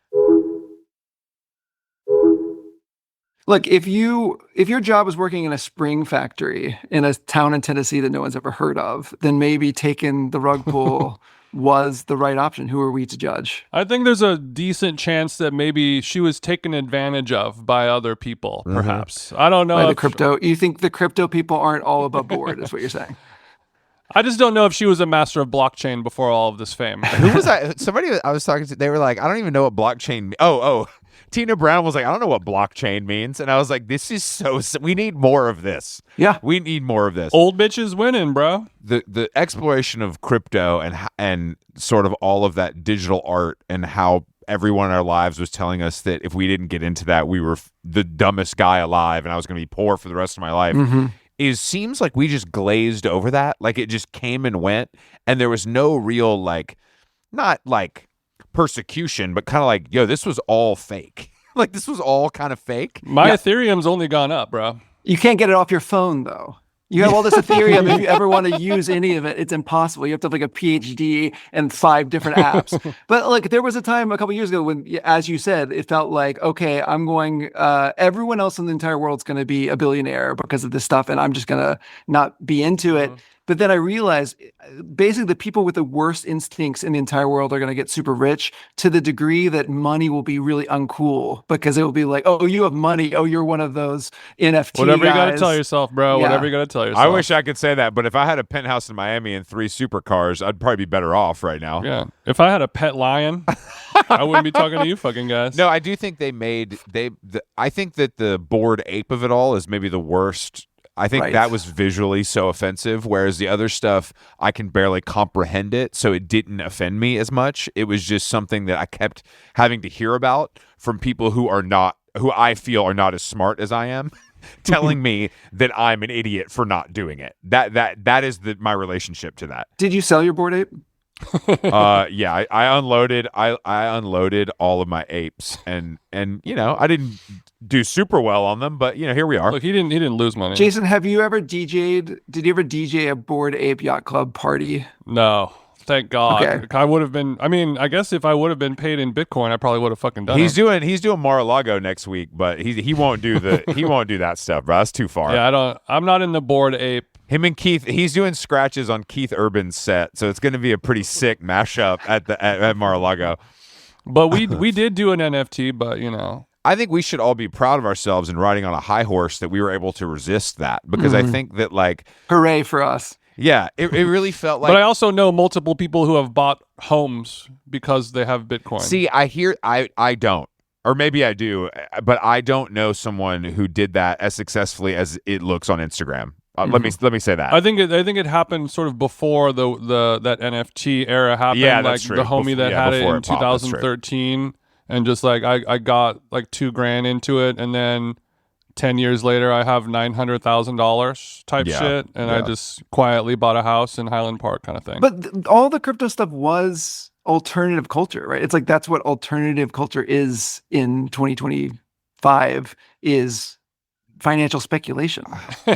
Look, if your job is working in a spring factory in a town in Tennessee that no one's ever heard of, then maybe taking the rug pull was the right option. Who are we to judge? I think there's a decent chance that maybe she was taken advantage of by other people, perhaps. I don't know. By the crypto. You think the crypto people aren't all above board, is what you're saying? I just don't know if she was a master of blockchain before all of this fame. Who was I? Somebody I was talking to, they were like, I don't even know what blockchain. Tina Brown was like, I don't know what blockchain means. And I was like, this is we need more of this. Yeah. We need more of this. Old bitches winning, bro. The exploration of crypto and sort of all of that digital art, and how everyone in our lives was telling us that if we didn't get into that, we were the dumbest guy alive and I was going to be poor for the rest of my life. Seems like we just glazed over that. Like it just came and went, and there was no real not persecution, but kind of like, yo, this was all fake. Like this was all kind of fake. My Ethereum's only gone up, bro. You can't get it off your phone though. You have all this Ethereum. If you ever want to use any of it, it's impossible. You have to have like a PhD and 5 different apps. But look, there was a time a couple years ago when, as you said, it felt like, okay, I'm going, everyone else in the entire world's going to be a billionaire because of this stuff, and I'm just going to not be into it. But then I realized basically the people with the worst instincts in the entire world are going to get super rich, to the degree that money will be really uncool, because it will be like, oh, you have money. Oh, you're one of those NFT Whatever guys. You got to tell yourself, bro. Yeah. Whatever you got to tell yourself. I wish I could say that, but if I had a penthouse in Miami and 3 supercars, I'd probably be better off right now. Yeah. If I had a pet lion, I wouldn't be talking to you fucking guys. No, I do think I think that the Bored Ape of it all is maybe the worst. I think that was visually so offensive, whereas the other stuff, I can barely comprehend it, so it didn't offend me as much. It was just something that I kept having to hear about from people who I feel are not as smart as I am, telling me that I'm an idiot for not doing it. That is my relationship to that. Did you sell your Bored Ape? Yeah, I unloaded. I unloaded all of my apes, and I didn't do super well on them, but here we are. Look, he didn't lose money. Jason, have you ever DJ'd? Did you ever DJ a Bored Ape Yacht Club party? No. Thank God. Okay. I would have been. I mean, I guess if I would have been paid in Bitcoin, I probably would have fucking done He's it. doing Mar-a-Lago next week, but he won't do he won't do that stuff, bro. That's too far. Yeah, I'm not in the Bored Ape. Him and Keith, he's doing scratches on Keith Urban's set, so it's going to be a pretty sick mashup at Mar-a-Lago. But we did do an NFT, but I think we should all be proud of ourselves in riding on a high horse that we were able to resist that, because I think that Hooray for us. yeah, it really felt like. But I also know multiple people who have bought homes because they have Bitcoin. See, I don't. Or maybe I do, but I don't know someone who did that as successfully as it looks on Instagram. Let me say that. I think it happened sort of before that NFT era happened. Yeah, like that's true. The homie that had it before in it popped, that's true. 2013, and just like I got like $2,000 into it, and then 10 years later I have $900,000 type shit, and I just quietly bought a house in Highland Park kind of thing. But all the crypto stuff was alternative culture, right? It's like that's what alternative culture is in 2025 is financial speculation.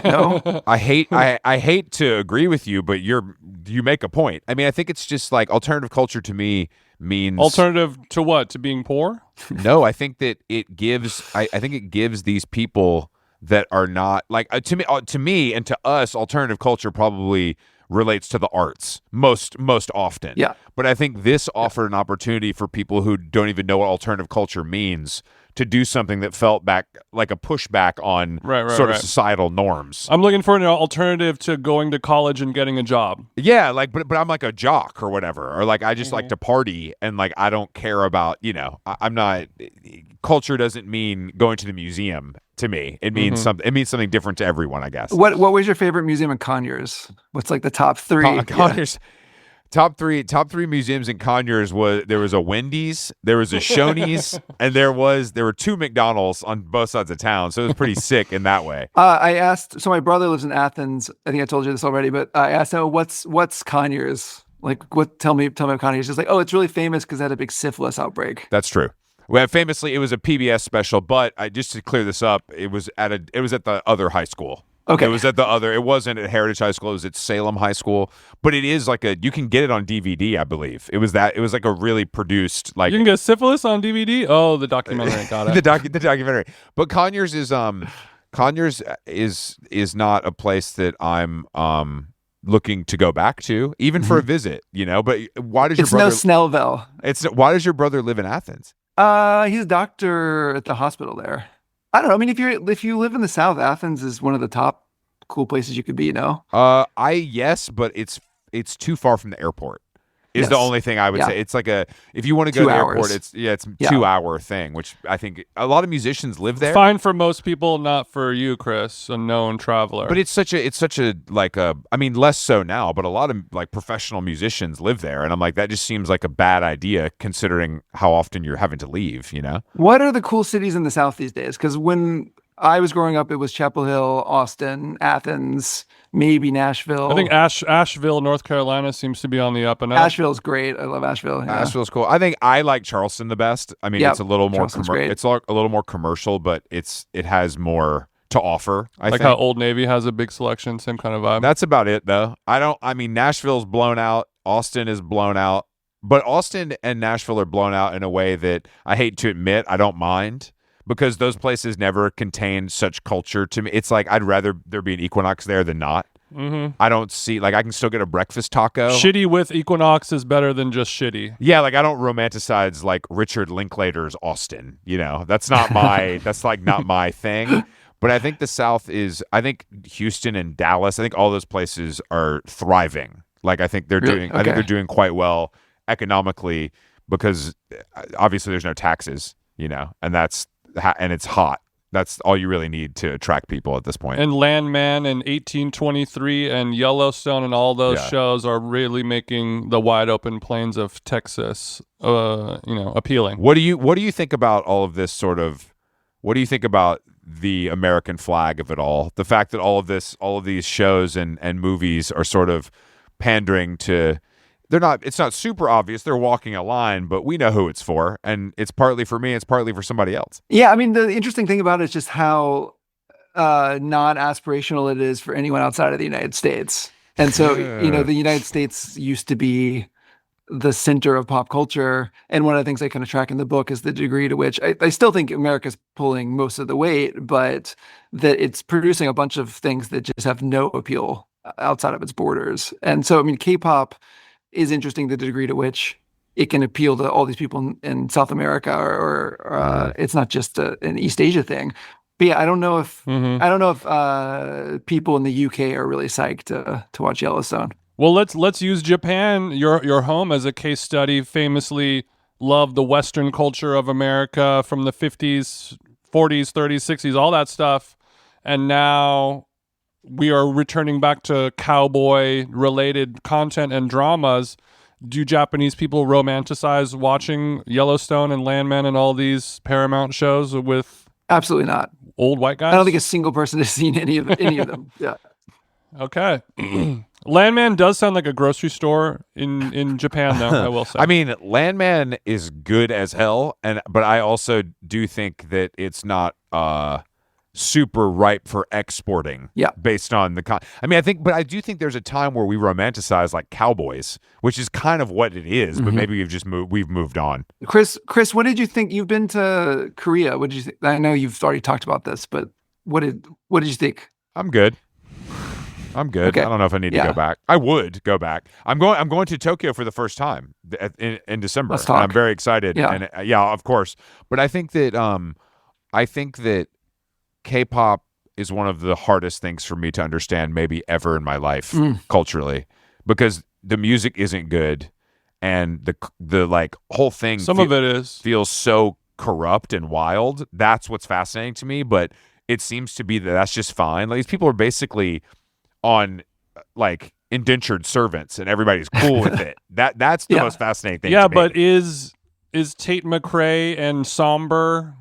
No? I hate to agree with you, but you make a point. I mean, I think it's just like alternative culture to me means alternative to what? To being poor? No, I think that it gives. I think it gives these people that are not like to me and to us. Alternative culture probably relates to the arts most often. Yeah. But I think this offered an opportunity for people who don't even know what alternative culture means to do something that felt back like a pushback on sort of societal norms. I'm looking for an alternative to going to college and getting a job. Yeah, like but I'm like a jock or whatever, or like I just like to party and like I don't care about I'm not. Culture doesn't mean going to the museum to me. It means something. It means something different to everyone, I guess. What was your favorite museum in Conyers? What's like the top three? Conyers. Top three museums in Conyers there was a Wendy's, there was a Shoney's, and there were two McDonald's on both sides of town. So it was pretty sick in that way. I asked. So my brother lives in Athens. I think I told you this already, but I asked him, "What's Conyers like? What? Tell me about Conyers." He's like, "Oh, it's really famous because it had a big syphilis outbreak." That's true. Well, famously, it was a PBS special, but just to clear this up, it was at the other high school. Okay. It was at the other. It wasn't at Heritage High School. It was at Salem High School. But it is like you can get it on DVD, I believe. It was like a really produced like. You can get syphilis on DVD. Oh, the documentary. Got it. the documentary. But Conyers is not a place that I'm looking to go back to, even for a visit. But why does your brother? It's no Snellville. Why does your brother live in Athens? He's a doctor at the hospital there. I don't know. I mean, if you live in the South, Athens is one of the top cool places you could be. Yes, but it's too far from the airport. Is the only thing I would say. It's like if you want to go to the airport, it's 2 hour thing, which I think a lot of musicians live there. Fine for most people, not for you, Chris, a known traveler. But it's such a like a I mean less so now, but a lot of like professional musicians live there, and I'm like that just seems like a bad idea considering how often you're having to leave. What are the cool cities in the South these days? Because when I was growing up, it was Chapel Hill, Austin, Athens, maybe Nashville. I think Asheville, North Carolina seems to be on the up and up. Asheville's great. I love Asheville. Yeah. Asheville's cool. I think I like Charleston the best. I mean, it's a little more it's a little more commercial, but it has more to offer. I think how Old Navy has a big selection, same kind of vibe. That's about it, though. I mean, Nashville's blown out. Austin is blown out, but Austin and Nashville are blown out in a way that I hate to admit. I don't mind. Because those places never contain such culture to me. It's like I'd rather there be an Equinox there than not. Mm-hmm. I don't see I can still get a breakfast taco. Shitty with Equinox is better than just shitty. Yeah, I don't romanticize like Richard Linklater's Austin. That's not my not my thing. But I think the South is. I think Houston and Dallas. I think all those places are thriving. I think they're doing. Okay. I think they're doing quite well economically because obviously there's no taxes. And it's hot. That's all you really need to attract people at this point. And Landman and 1823 and Yellowstone and all those shows are really making the wide open plains of Texas, appealing. What do you think about all of this sort of? What do you think about the American flag of it all? The fact that all of these shows and movies are sort of pandering to it's not super obvious. They're walking a line, but we know who it's for. And it's partly for me, it's partly for somebody else. Yeah, I mean, the interesting thing about it is just how non-aspirational it is for anyone outside of the United States. And so, the United States used to be the center of pop culture. And one of the things I kind of track in the book is the degree to which I still think America's pulling most of the weight, but that it's producing a bunch of things that just have no appeal outside of its borders. And so, I mean, K-pop is interesting to the degree to which it can appeal to all these people in South America, or it's not just an East Asia thing. But yeah, I don't know if people in the UK are really psyched to watch Yellowstone. Well, let's use Japan, your home, as a case study. Famously loved the Western culture of America from the 50s, 40s, 30s, 60s, all that stuff, and now we are returning back to cowboy-related content and dramas. Do Japanese people romanticize watching Yellowstone and Landman and all these Paramount shows with absolutely not old white guys? I don't think a single person has seen any of them. Yeah. Okay. Landman does sound like a grocery store in Japan, though, I will say. I mean, Landman is good as hell, but I also do think that it's not super ripe for exporting. Yeah. Based on but I do think there's a time where we romanticize like cowboys, which is kind of what it is, but maybe we've moved on. Chris, what did you think? You've been to Korea. What did you think? I know you've already talked about this, but what did you think? I'm good. Okay. I don't know if I need to go back. I would go back. I'm going to Tokyo for the first time in December. Let's talk. And I'm very excited. Yeah. And of course. But I think that K-pop is one of the hardest things for me to understand maybe ever in my life culturally, because the music isn't good and the like whole thing of it feels so corrupt and wild. That's what's fascinating to me, but it seems to be that's just fine. Like, these people are basically on like indentured servants and everybody's cool with it. That's the most fascinating thing. Yeah, to me. but is Tate McRae and Somber,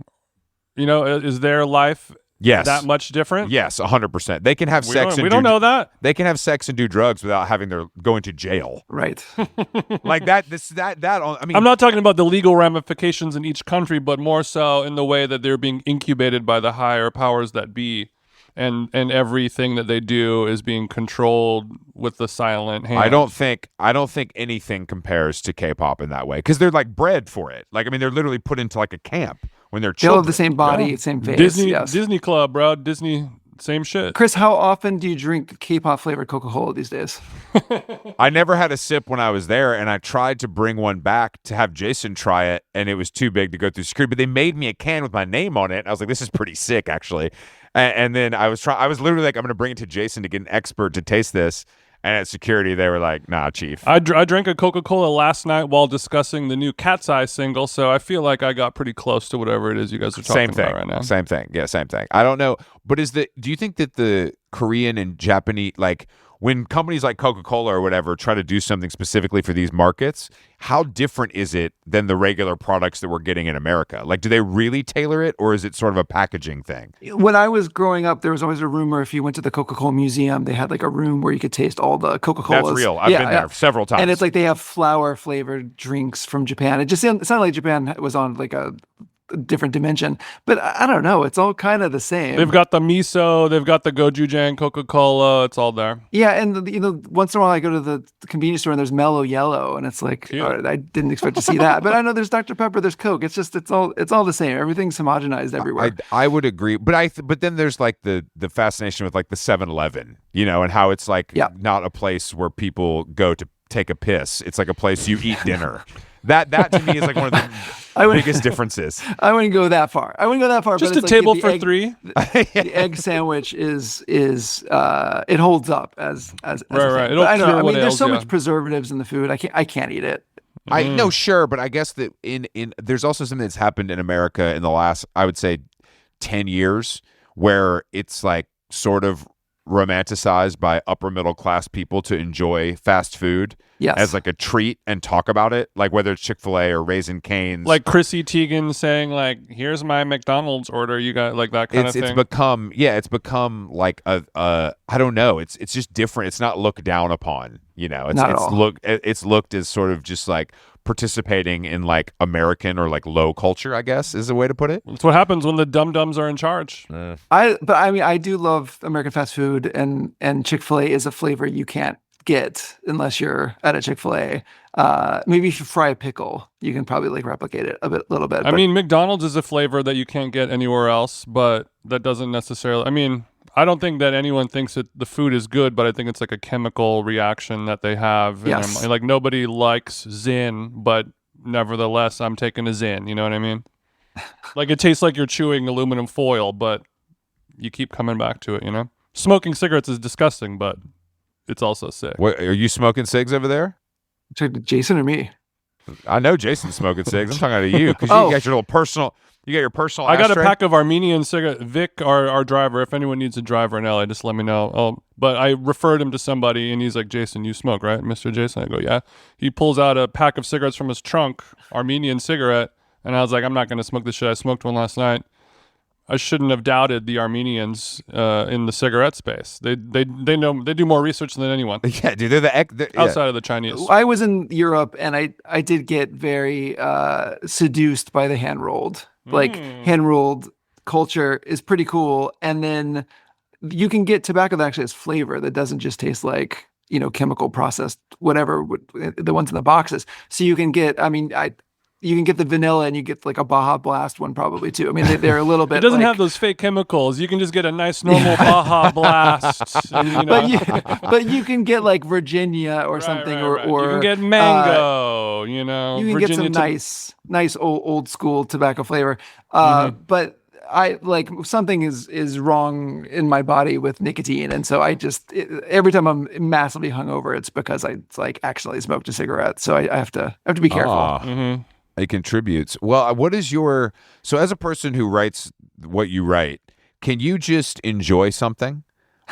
is their life that much different? Yes, 100%. They can have sex. We don't know that. They can have sex and do drugs without going to jail. Right. Like that. I mean, I'm not talking about the legal ramifications in each country, but more so in the way that they're being incubated by the higher powers that be. And everything that they do is being controlled with the silent hand. I don't think anything compares to K-pop in that way, because they're like bred for it. Like, I mean, they're literally put into like a camp when they're children. They all have the same body, same face. Disney Club, bro. Disney, same shit. Chris, how often do you drink K-pop flavored Coca-Cola these days? I never had a sip when I was there, and I tried to bring one back to have Jason try it, and it was too big to go through security. But they made me a can with my name on it. And I was like, this is pretty sick, actually. And then I was literally like, I'm going to bring it to Jason to get an expert to taste this. And at security, they were like, nah, chief. I drank a Coca-Cola last night while discussing the new Cat's Eye single, so I feel like I got pretty close to whatever it is you guys are talking about right now. Same thing. Yeah, same thing. I don't know. But do you think that the Korean and Japanese, like, when companies like Coca-Cola or whatever try to do something specifically for these markets, how different is it than the regular products that we're getting in America? Like, do they really tailor it, or is it sort of a packaging thing? When I was growing up, there was always a rumor if you went to the Coca-Cola Museum, they had like a room where you could taste all the Coca-Colas. That's real. I've been there several times. And it's like they have flower-flavored drinks from Japan. It sounded like Japan was on like a different dimension, but I don't know, it's all kind of the same. They've got the miso, they've got the gochujang Coca-Cola, it's all there. Yeah, and once in a while I go to the convenience store and there's Mellow Yellow, and it's like, I didn't expect to see that, but I know there's Dr. Pepper, there's Coke. It's just it's all the same. Everything's homogenized everywhere. I would agree, but then there's like the fascination with like the 7-Eleven, and how it's like not a place where people go to take a piss. It's like a place you eat dinner. That to me is like one of the biggest differences. I wouldn't go that far. Just but a table for egg, three. The egg sandwich is it holds up as right. But I don't know. I mean, there's so much preservatives in the food. I can't eat it. I know, sure, but I guess that in there's also something that's happened in America in the last, I would say, 10 years, where it's like sort of romanticized by upper middle class people to enjoy fast food Yes. as like a treat and talk about it, like whether it's Chick-fil-A or Raising Cane's. Like Chrissy Teigen saying, like, "Here's my McDonald's order." You got like that kind of thing. It's become like a I don't know. It's just different. It's not looked down upon. Not at all. It's looked as sort of just like participating in like American or like low culture, I guess is a way to put it. That's what happens when the dum-dums are in charge. I do love American fast food, and Chick-fil-A is a flavor you can't get unless you're at a Chick-fil-A. Maybe if you fry a pickle, you can probably like replicate it little bit. I mean, McDonald's is a flavor that you can't get anywhere else, but that doesn't necessarily. I mean, I don't think that anyone thinks that the food is good, but I think it's like a chemical reaction that they have. in their Yes. mind. Like nobody likes Zin, but nevertheless, I'm taking a Zin. You know what I mean? Like it tastes like you're chewing aluminum foil, but you keep coming back to it. Smoking cigarettes is disgusting, but it's also sick. What, are you smoking cigs over there? Jason or me? I know Jason's smoking cigs. I'm talking to you because Oh. you got your little personal. You got your personal. I got a ashtray? pack of Armenian cigarettes. Vic, our driver, if anyone needs a driver in LA, just let me know. But I referred him to somebody, and he's like, "Jason, you smoke, right, Mr. Jason?" I go, "Yeah." He pulls out a pack of cigarettes from his trunk, Armenian cigarette, and I was like, "I'm not going to smoke this shit. I smoked one last night." I shouldn't have doubted the Armenians in the cigarette space. They know, they do more research than anyone Yeah, dude. They're outside of the Chinese. I was in Europe, and I did get very seduced by the hand rolled. Like hand rolled culture is pretty cool, and then you can get tobacco that actually has flavor that doesn't just taste like chemical processed whatever the ones in the boxes. So you can get. I mean, you can get the vanilla, and you get like a Baja Blast one probably too. I mean, they're a little bit. It doesn't like, have those fake chemicals. You can just get a nice normal Baja Blast. And, but you can get like Virginia or something, right. or you can get mango. you can Virginia get some nice old school tobacco flavor. Mm-hmm. But I like something is wrong in my body with nicotine, and so I just every time I'm massively hungover, it's because I accidentally smoked a cigarette. So I have to be careful. It contributes. Well, what is so as a person who writes what you write, can you just enjoy something,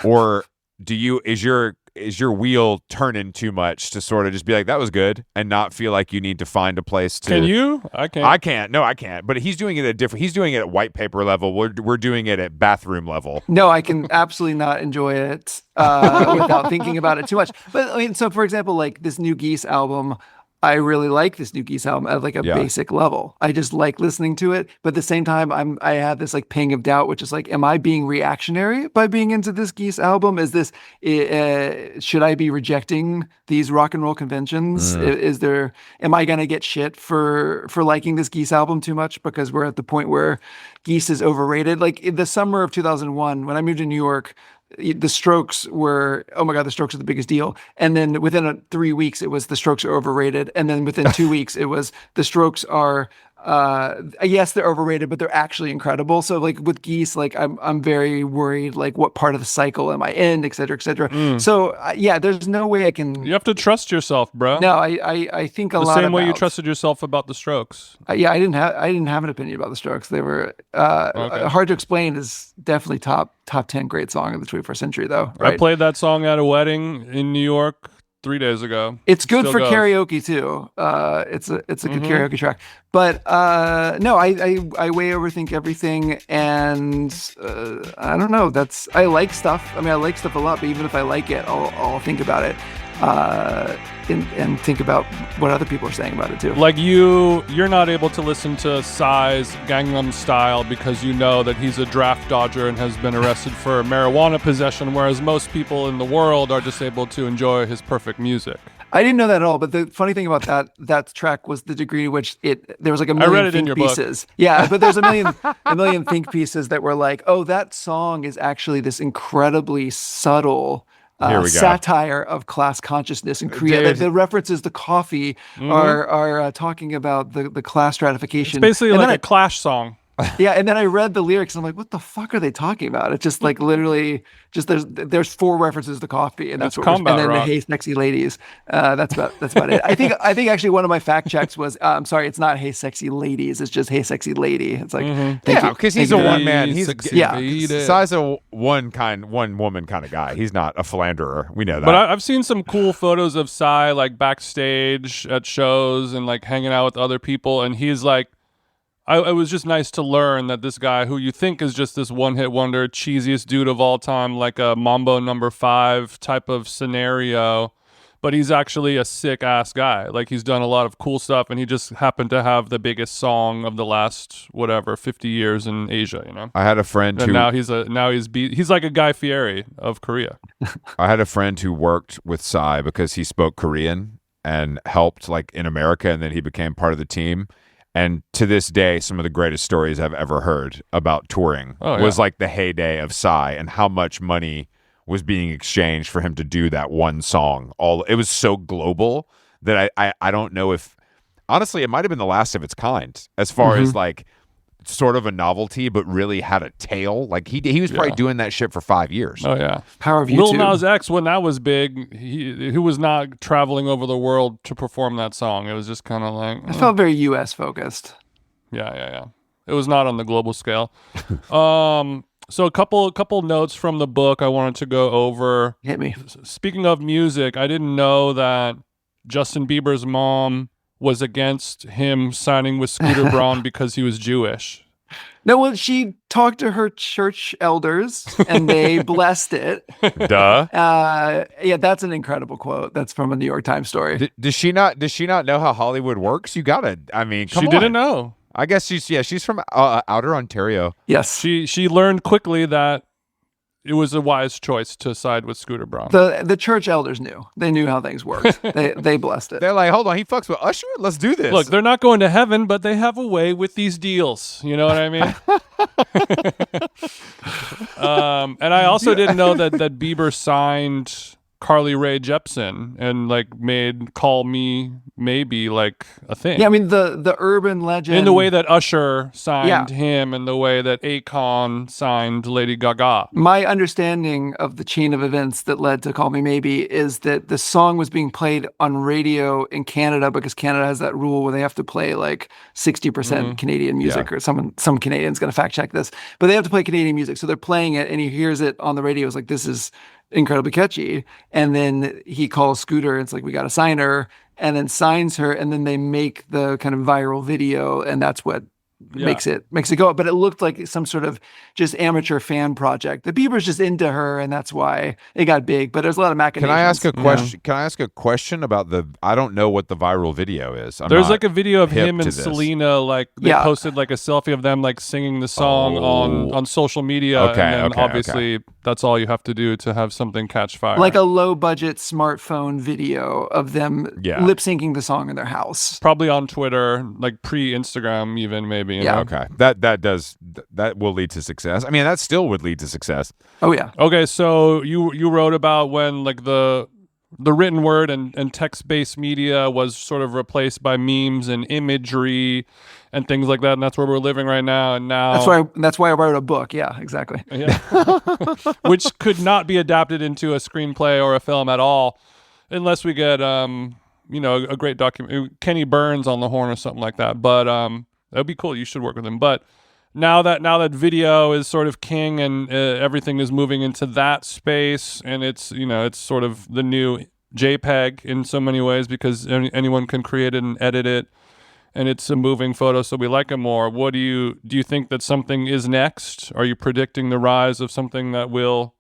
or is your wheel turning too much to sort of just be like, that was good, and not feel like you need to find a place to? Can you? I can't. I can't. No, I can't. But he's doing it he's doing it at white paper level. We're doing it at bathroom level. No, I can absolutely not enjoy it without thinking about it too much. But I mean, so for example, like this new Geese album, I really like this new Geese album at like a basic level. I just like listening to it, but at the same time, I have this like ping of doubt, which is like, am I being reactionary by being into this Geese album? Is this should I be rejecting these rock and roll conventions? Am I gonna get shit for liking this Geese album too much because we're at the point where Geese is overrated? Like in the summer of 2001, when I moved to New York, the Strokes were, oh my God, the Strokes are the biggest deal. And then within 3 weeks, it was the Strokes are overrated. And then within 2 weeks, it was the Strokes are, yes, they're overrated, but they're actually incredible. So like with Geese, like I'm very worried, like what part of the cycle am I in, et cetera, et cetera. So yeah, there's no way I can. You have to trust yourself, bro. No, I think a lot the same about, way you trusted yourself about the Strokes. Yeah, I didn't have an opinion about the Strokes. They were Hard to Explain is definitely top 10 great song of the 21st century, though. Right? I played that song at a wedding in New York 3 days ago. It's good Still for goes. karaoke too. It's a good karaoke track. But no, I way overthink everything, and I don't know. I like stuff. I mean, I like stuff a lot, but even if I like it, I'll think about it. And think about what other people are saying about it too. Like you're not able to listen to Psy's Gangnam Style because you know that he's a draft dodger and has been arrested for marijuana possession, whereas most people in the world are just able to enjoy his perfect music. I didn't know that at all, but the funny thing about that track was the degree to which there was like a million read it in think your pieces. Yeah, but there's a million think pieces that were like, oh, that song is actually this incredibly subtle Here we go. satire of class consciousness and create. The references to coffee are talking about the class stratification. It's basically And like then a Clash song. Yeah, and then I read the lyrics and I'm like, what the fuck are they talking about? It's just like literally just there's four references to coffee and It's that's what and combat then the rock. hey sexy ladies. That's about it. I think actually one of my fact checks was I'm sorry, it's not hey sexy ladies, it's just hey sexy lady. It's like thank Yeah, you. because Thank he's you a for that. one man. Hey, He's sexy Yeah. lady. Size a one woman kind of guy. He's not a philanderer. We know that. But I've seen some cool photos of Psy like backstage at shows and like hanging out with other people, and he's like, it was just nice to learn that this guy, who you think is just this one-hit wonder, cheesiest dude of all time, like a Mambo #5 type of scenario, but he's actually a sick-ass guy. Like, he's done a lot of cool stuff, and he just happened to have the biggest song of the last, 50 years in Asia, you know? I had a friend And who he's like a Guy Fieri of Korea. I had a friend who worked with Psy because he spoke Korean and helped like in America, and then he became part of the team. And to this day, some of the greatest stories I've ever heard about touring was like the heyday of Psy and how much money was being exchanged for him to do that one song. It was so global that I don't know if honestly it might have been the last of its kind as far as like sort of a novelty, but really had a tail. Like he was probably doing that shit for 5 years. Oh yeah, Power of YouTube. Lil Nas X, when that was big, he was not traveling over the world to perform that song. It was just kind of like It felt very US focused. yeah. It was not on the global scale. So a couple notes from the book I wanted to go over. Hit me. Speaking of music, I didn't know that Justin Bieber's mom was against him signing with Scooter Braun because he was Jewish. No, well, she talked to her church elders and they blessed it. Duh. Yeah, that's an incredible quote. That's from a New York Times story. Does she not know how Hollywood works? You gotta. I mean, come She on. didn't know. I guess she's from outer Ontario. Yes. She learned quickly that it was a wise choice to side with Scooter Braun. The church elders knew. They knew how things worked. They blessed it. They're like, hold on, he fucks with Usher? Let's do this. Look, they're not going to heaven, but they have a way with these deals. You know what I mean? And I also didn't know that Bieber signed Carly Rae Jepsen and like made "Call Me Maybe" like a thing. Yeah, I mean the urban legend In the way that Usher signed him, and the way that Akon signed Lady Gaga. My understanding of the chain of events that led to Call Me Maybe is that the song was being played on radio in Canada because Canada has that rule where they have to play like 60% Canadian music, or some Canadian's going to fact check this, but they have to play Canadian music. So they're playing it and he hears it on the radio. It's like, this is incredibly catchy. And then he calls Scooter and it's like, we got to sign her, and then signs her. And then they make the kind of viral video, and that's what makes it go up. But it looked like some sort of just amateur fan project. The Bieber's just into her, and that's why it got big. But there's a lot of machinations. Can I ask a question? Can I ask a question about I don't know what the viral video is. There's like a video of him and Selena, like they posted like a selfie of them like singing the song on social media. Okay, and then obviously that's all you have to do to have something catch fire. Like a low budget smartphone video of them lip syncing the song in their house. Probably on Twitter, like pre-Instagram even maybe. You know? Okay. That will lead to success. I mean, that still would lead to success. Oh yeah. Okay, so you wrote about when like the written word and text-based media was sort of replaced by memes and imagery and things like that, and that's where we're living right now. And now that's why I wrote a book. Yeah, exactly. Yeah. Which could not be adapted into a screenplay or a film at all, unless we get a great document, Kenny Burns on the horn or something like that. But that'd be cool. You should work with him. But now that video is sort of king, and everything is moving into that space, and it's sort of the new JPEG in so many ways, because anyone can create it and edit it, and it's a moving photo, so we like it more. What do you think that something is next? Are you predicting the rise of something that will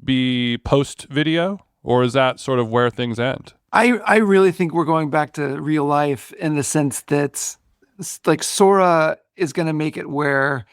be post video, or is that sort of where things end? I really think we're going back to real life, in the sense that like Sora is going to make it where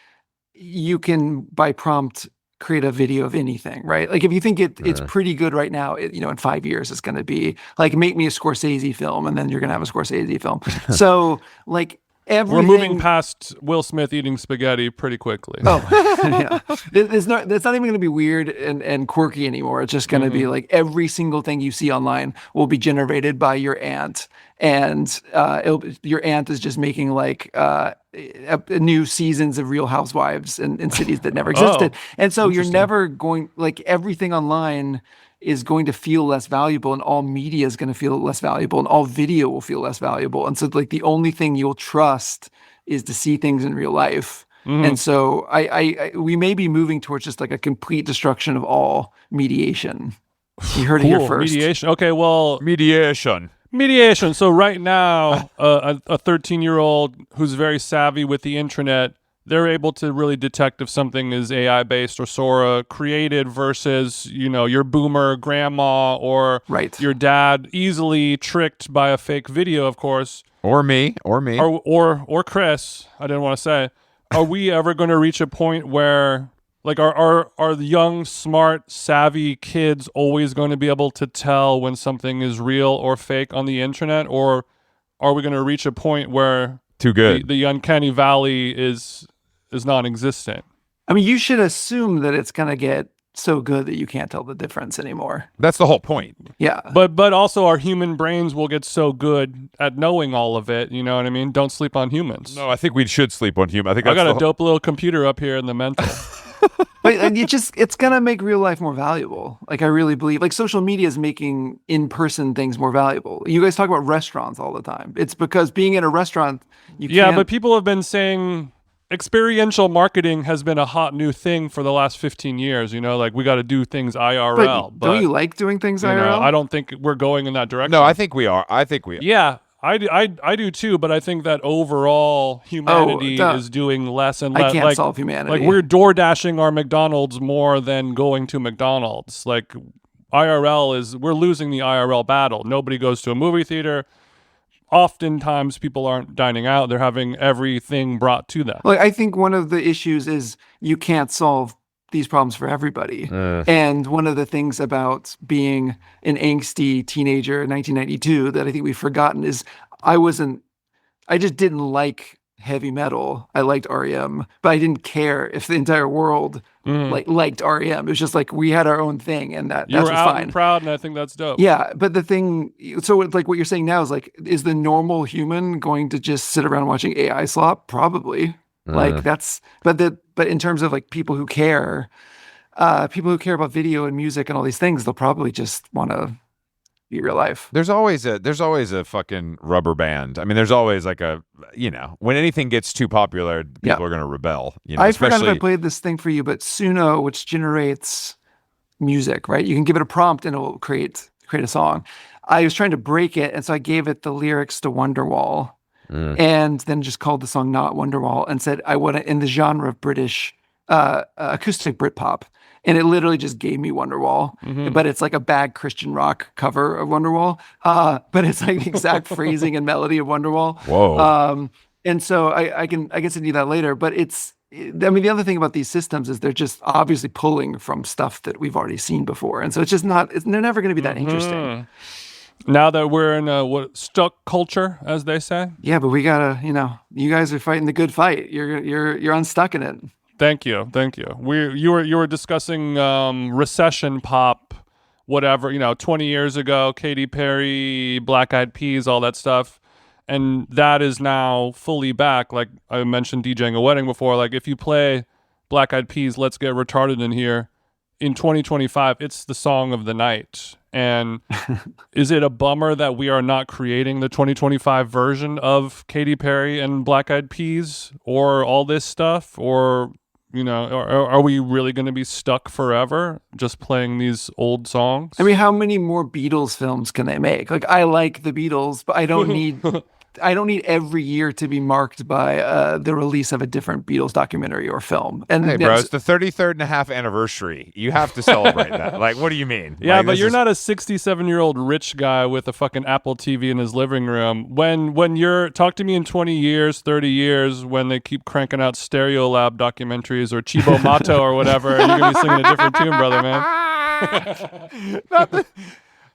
you can by prompt create a video of anything, right? Like if you think it's pretty good right now, in 5 years it's going to be like, make me a Scorsese film, and then you're going to have a Scorsese film. So like everything. We're moving past Will Smith eating spaghetti pretty quickly. Oh, yeah. It's not even going to be weird and quirky anymore. It's just going to be like every single thing you see online will be generated by your aunt. And your aunt is just making like new seasons of Real Housewives in cities that never existed. And so you're never going, like everything online is going to feel less valuable, and all media is going to feel less valuable, and all video will feel less valuable. And so like the only thing you'll trust is to see things in real life. And so we may be moving towards just like a complete destruction of all mediation. You heard it here first. Mediation. Okay, well, Mediation. So right now, a 13-year-old who's very savvy with the internet, they're able to really detect if something is AI-based or Sora created versus, your boomer grandma or your dad easily tricked by a fake video, of course. Or me. Or Chris, I didn't want to say. Are we ever going to reach a point where, like, are the young, smart, savvy kids always going to be able to tell when something is real or fake on the internet? Or are we going to reach a point where too good the uncanny valley is non-existent? I mean, you should assume that it's going to get so good that you can't tell the difference anymore. That's the whole point. Yeah. But also our human brains will get so good at knowing all of it. You know what I mean? Don't sleep on humans. No, I think we should sleep on humans. I got a dope little computer up here in the mental. But it's going to make real life more valuable. Like, I really believe, like, social media is making in-person things more valuable. You guys talk about restaurants all the time. It's because being in a restaurant, but people have been saying experiential marketing has been a hot new thing for the last 15 years. Like, we got to do things IRL. But don't you like doing things IRL? I don't think we're going in that direction. No, I think we are. Yeah. I do too, but I think that overall humanity is doing less and less. I can't solve humanity. Like, we're door dashing our McDonald's more than going to McDonald's. Like, we're losing the IRL battle. Nobody goes to a movie theater. Oftentimes people aren't dining out. They're having everything brought to them. Like, I think one of the issues is you can't solve these problems for everybody. And one of the things about being an angsty teenager in 1992 that I think we've forgotten is I just didn't like heavy metal. I liked REM, but I didn't care if the entire world liked REM. It was just like we had our own thing, and that's fine. You were out and proud, and I think that's dope. Yeah, but the thing, so like what you're saying now is like, is the normal human going to just sit around watching AI slop? Probably. Like but in terms of like people who care about video and music and all these things, they'll probably just want to be real life. There's always a fucking rubber band. I mean, there's always like when anything gets too popular, people are going to rebel. I forgot if I played this thing for you, but Suno, which generates music, right? You can give it a prompt and it will create a song. I was trying to break it, and so I gave it the lyrics to Wonderwall. And then just called the song Not Wonderwall and said, I want it in the genre of British acoustic Britpop. And it literally just gave me Wonderwall. But it's like a bad Christian rock cover of Wonderwall. But it's like the exact phrasing and melody of Wonderwall. Whoa. And so I can send you that later. But the other thing about these systems is they're just obviously pulling from stuff that we've already seen before. And so it's just they're never going to be that interesting. Now that we're in a stuck culture, as they say. Yeah, but we gotta, you guys are fighting the good fight. You're unstuck in it. Thank you. You were discussing recession pop, whatever. 20 years ago, Katy Perry, Black Eyed Peas, all that stuff, and that is now fully back. Like I mentioned, DJing a wedding before. Like if you play Black Eyed Peas, Let's Get Retarded in Here, in 2025, it's the song of the night. And is it a bummer that we are not creating the 2025 version of Katy Perry and Black Eyed Peas or all this stuff? Or, are we really going to be stuck forever just playing these old songs? I mean, how many more Beatles films can they make? Like, I like the Beatles, but I don't need every year to be marked by the release of a different Beatles documentary or film. And hey, bro, it's the 33rd and a half anniversary. You have to celebrate that. Like, what do you mean? Yeah, but you're not a 67-year-old rich guy with a fucking Apple TV in his living room. When you're, talk to me in 20 years, 30 years, when they keep cranking out Stereolab documentaries or Chibo Mato or whatever, and you're going to be singing a different tune, brother, man.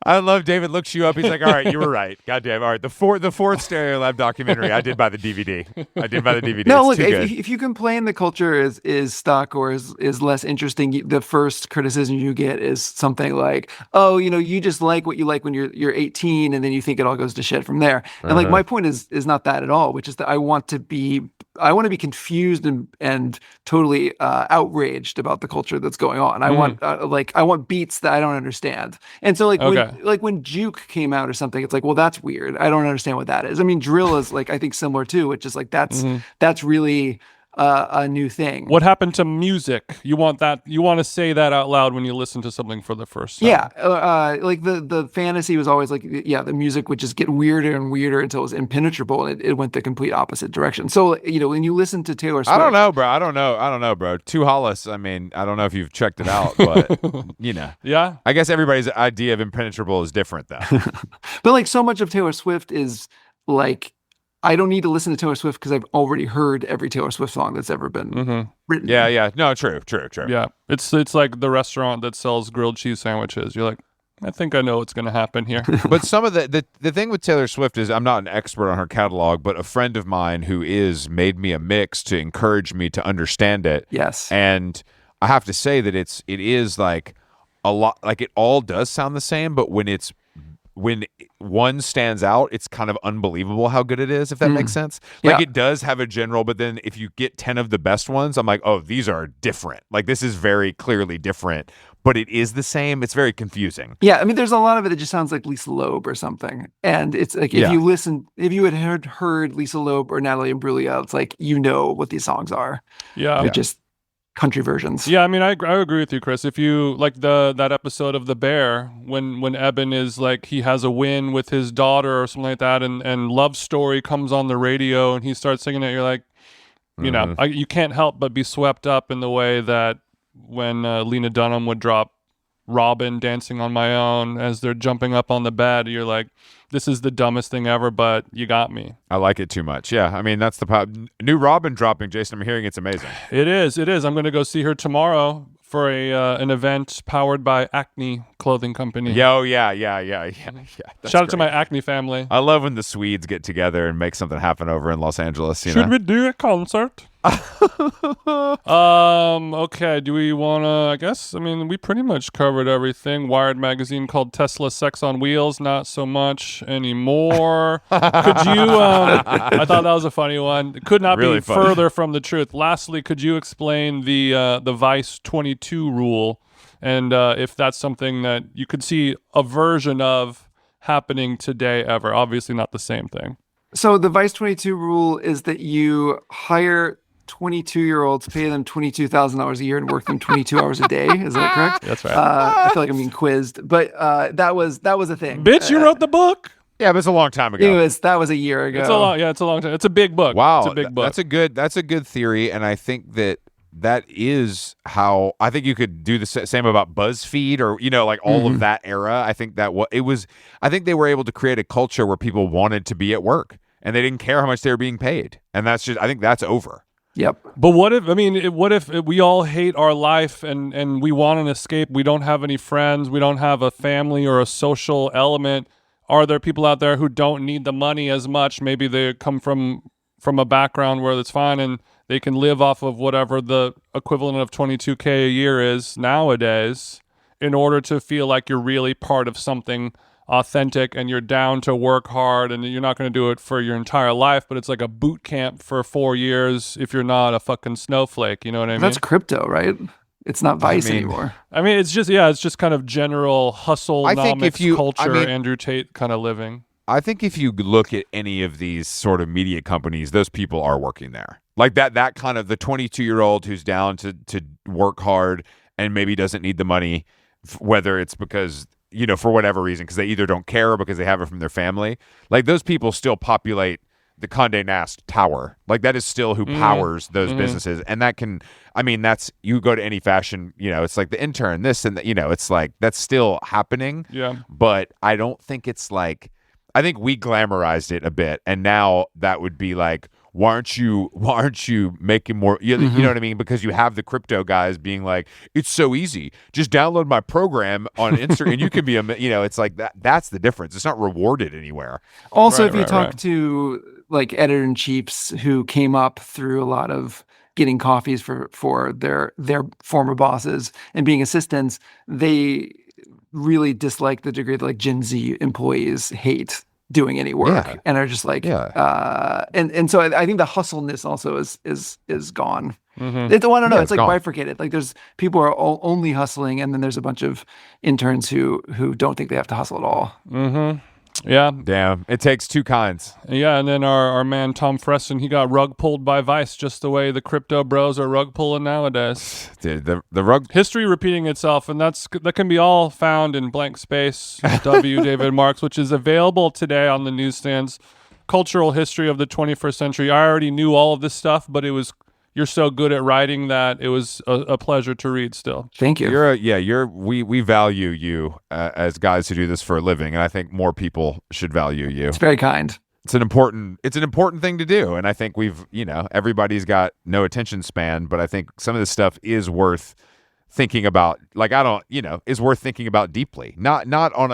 I love David looks you up. He's like, all right, you were right. Goddamn. All right. The fourth Stereo Lab documentary I did buy the DVD. No, It's look, too good. if you complain the culture is stuck or is less interesting, the first criticism you get is something like, "Oh, you just like what you like when you're 18, and then you think it all goes to shit from there." And like my point is not that at all, which is that I want to be confused and totally outraged about the culture that's going on. I want beats that I don't understand. And so Okay. when Juke came out or something, it's like, well, that's weird. I don't understand what that is. I mean, drill is like I think similar too, which is like that's really a new thing. What happened to music? You want that? You want to say that out loud when you listen to something for the first time? Yeah, like the fantasy was always like, yeah, the music would just get weirder and weirder until it was impenetrable, and it went the complete opposite direction. So when you listen to Taylor Swift, I don't know, bro. I don't know, bro. Two Hollis. I mean, I don't know if you've checked it out, but Yeah. I guess everybody's idea of impenetrable is different, though. but like so much of Taylor Swift is like, I don't need to listen to Taylor Swift because I've already heard every Taylor Swift song that's ever been written. Yeah. No, true. Yeah. It's like the restaurant that sells grilled cheese sandwiches. You're like, I think I know what's going to happen here. But some of the thing with Taylor Swift is I'm not an expert on her catalog, but a friend of mine who is made me a mix to encourage me to understand it. Yes. And I have to say that it is like a lot, like it all does sound the same, but when one stands out, it's kind of unbelievable how good it is, if that makes sense. Like it does have a general, but then if you get 10 of the best ones, I'm like, oh, these are different. Like this is very clearly different, but it is the same. It's very confusing. Yeah, I mean, there's a lot of it that just sounds like Lisa Loeb or something. And it's like, if you had heard Lisa Loeb or Natalie Imbruglia, it's like, what these songs are. Yeah. They're just country versions. Yeah, I mean, I agree with you, Chris. If you like that episode of The Bear, when Eben is like, he has a win with his daughter or something like that, and Love Story comes on the radio and he starts singing it, you're like, you can't help but be swept up in the way that when Lena Dunham would drop Robin Dancing on My Own as they're jumping up on the bed, you're like, this is the dumbest thing ever, but you got me. I like it too much. Yeah, I mean, that's the new Robin dropping, Jason. I'm hearing it's amazing. It is. I'm going to go see her tomorrow for an event powered by Acne Clothing Company. Yeah. Shout out to my Acne family. I love when the Swedes get together and make something happen over in Los Angeles. Should we do a concert? Okay, do we want to, I guess, I mean, we pretty much covered everything. Wired magazine called Tesla Sex on Wheels, not so much anymore. Could you, I thought that was a funny one. It could not Really be funny. further from the truth. Lastly, could you explain the Vice 22 rule, and if that's something that you could see a version of happening today ever? Obviously not the same thing. So the Vice 22 rule is that you hire 22-year-olds, pay them $22,000 a year and work them 22 hours a day. Is that correct? That's right. I feel like I'm being quizzed, but that was a thing. Bitch, you wrote the book? Yeah, but it's a long time ago. That was a year ago. It's a long time. It's a big book. Wow, It's a big book. That's a good theory, and I think that is how I think you could do the same about BuzzFeed or like all of that era. I think that I think they were able to create a culture where people wanted to be at work and they didn't care how much they were being paid, and I think that's over. Yep. But what if we all hate our life and we want an escape? We don't have any friends. We don't have a family or a social element. Are there people out there who don't need the money as much? Maybe they come from a background where it's fine and they can live off of whatever the equivalent of $22K a year is nowadays in order to feel like you're really part of something authentic and you're down to work hard, and you're not going to do it for your entire life, but it's like a boot camp for 4 years if you're not a fucking snowflake. You know what I mean? That's crypto, right? It's not Vice anymore. I mean, it's just kind of general hustle-nomics culture, Andrew Tate kind of living. I think if you look at any of these sort of media companies, those people are working there. Like that kind of the 22-year-old who's down to work hard and maybe doesn't need the money, whether it's because for whatever reason, because they either don't care or because they have it from their family. Like those people still populate the Condé Nast Tower. Like that is still who powers those businesses. And that's, you go to any fashion, it's like the intern, this and it's like, that's still happening. Yeah. But I don't think it's like, I think we glamorized it a bit. And now that would be like, why aren't you making more? You know what I mean? Because you have the crypto guys being like, it's so easy. Just download my program on Instagram, and you can be it's like that. That's the difference. It's not rewarded anywhere. Also, if you talk to like editor-in-chiefs who came up through a lot of getting coffees for their former bosses and being assistants, they really dislike the degree that like Gen Z employees hate doing any work and are just like, and so I think the hustleness also is gone. Mm-hmm. I don't know. It's like gone. bifurcated. Like there's people who are only hustling, and then there's a bunch of interns who don't think they have to hustle at all. Mm-hmm. Yeah. Damn. It takes two kinds. Yeah, and then our man Tom Freston, he got rug pulled by Vice, just the way the crypto bros are rug pulling nowadays. Dude, the rug History repeating itself, and that can be all found in Blank Space, W. David Marx, which is available today on the newsstands. Cultural History of the 21st Century. I already knew all of this stuff, but you're so good at writing that it was a pleasure to read still. Thank you. We value you as guys who do this for a living, and I think more people should value you. It's very kind. It's an important thing to do, and I think everybody's got no attention span, but I think some of this stuff is worth thinking about. Like is worth thinking about deeply, not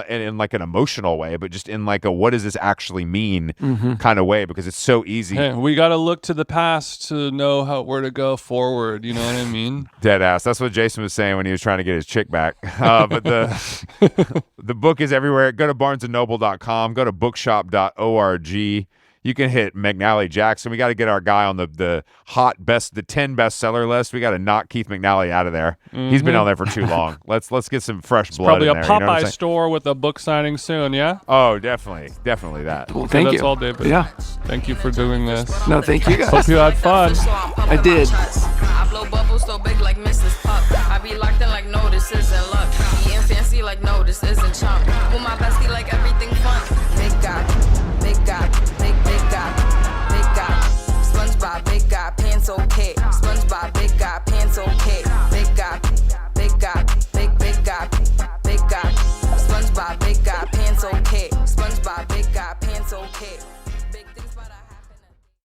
in like an emotional way, but just in like a what does this actually mean kind of way, because it's so easy. Hey, we got to look to the past to know where to go forward. You know what I mean? Dead ass. That's what Jason was saying when he was trying to get his chick back. But the book is everywhere. Go to barnesandnoble.com. Go to bookshop.org. You can hit McNally Jackson. We got to get our guy on the 10 bestseller list. We got to knock Keith McNally out of there. He's been on there for too long. Let's get some fresh blood. Probably in a there, you know what I'm Popeye saying? store with a book signing soon. Yeah. Oh, definitely that. Well, thank you. That's all, David. Yeah. Thank you for doing this. No, thank you guys. Hope you had fun. I did. I blow bubbles so big like Mrs. Pup. I be locked in like no, this isn't luck. Eating fancy like no, this isn't chump. With my bestie like everything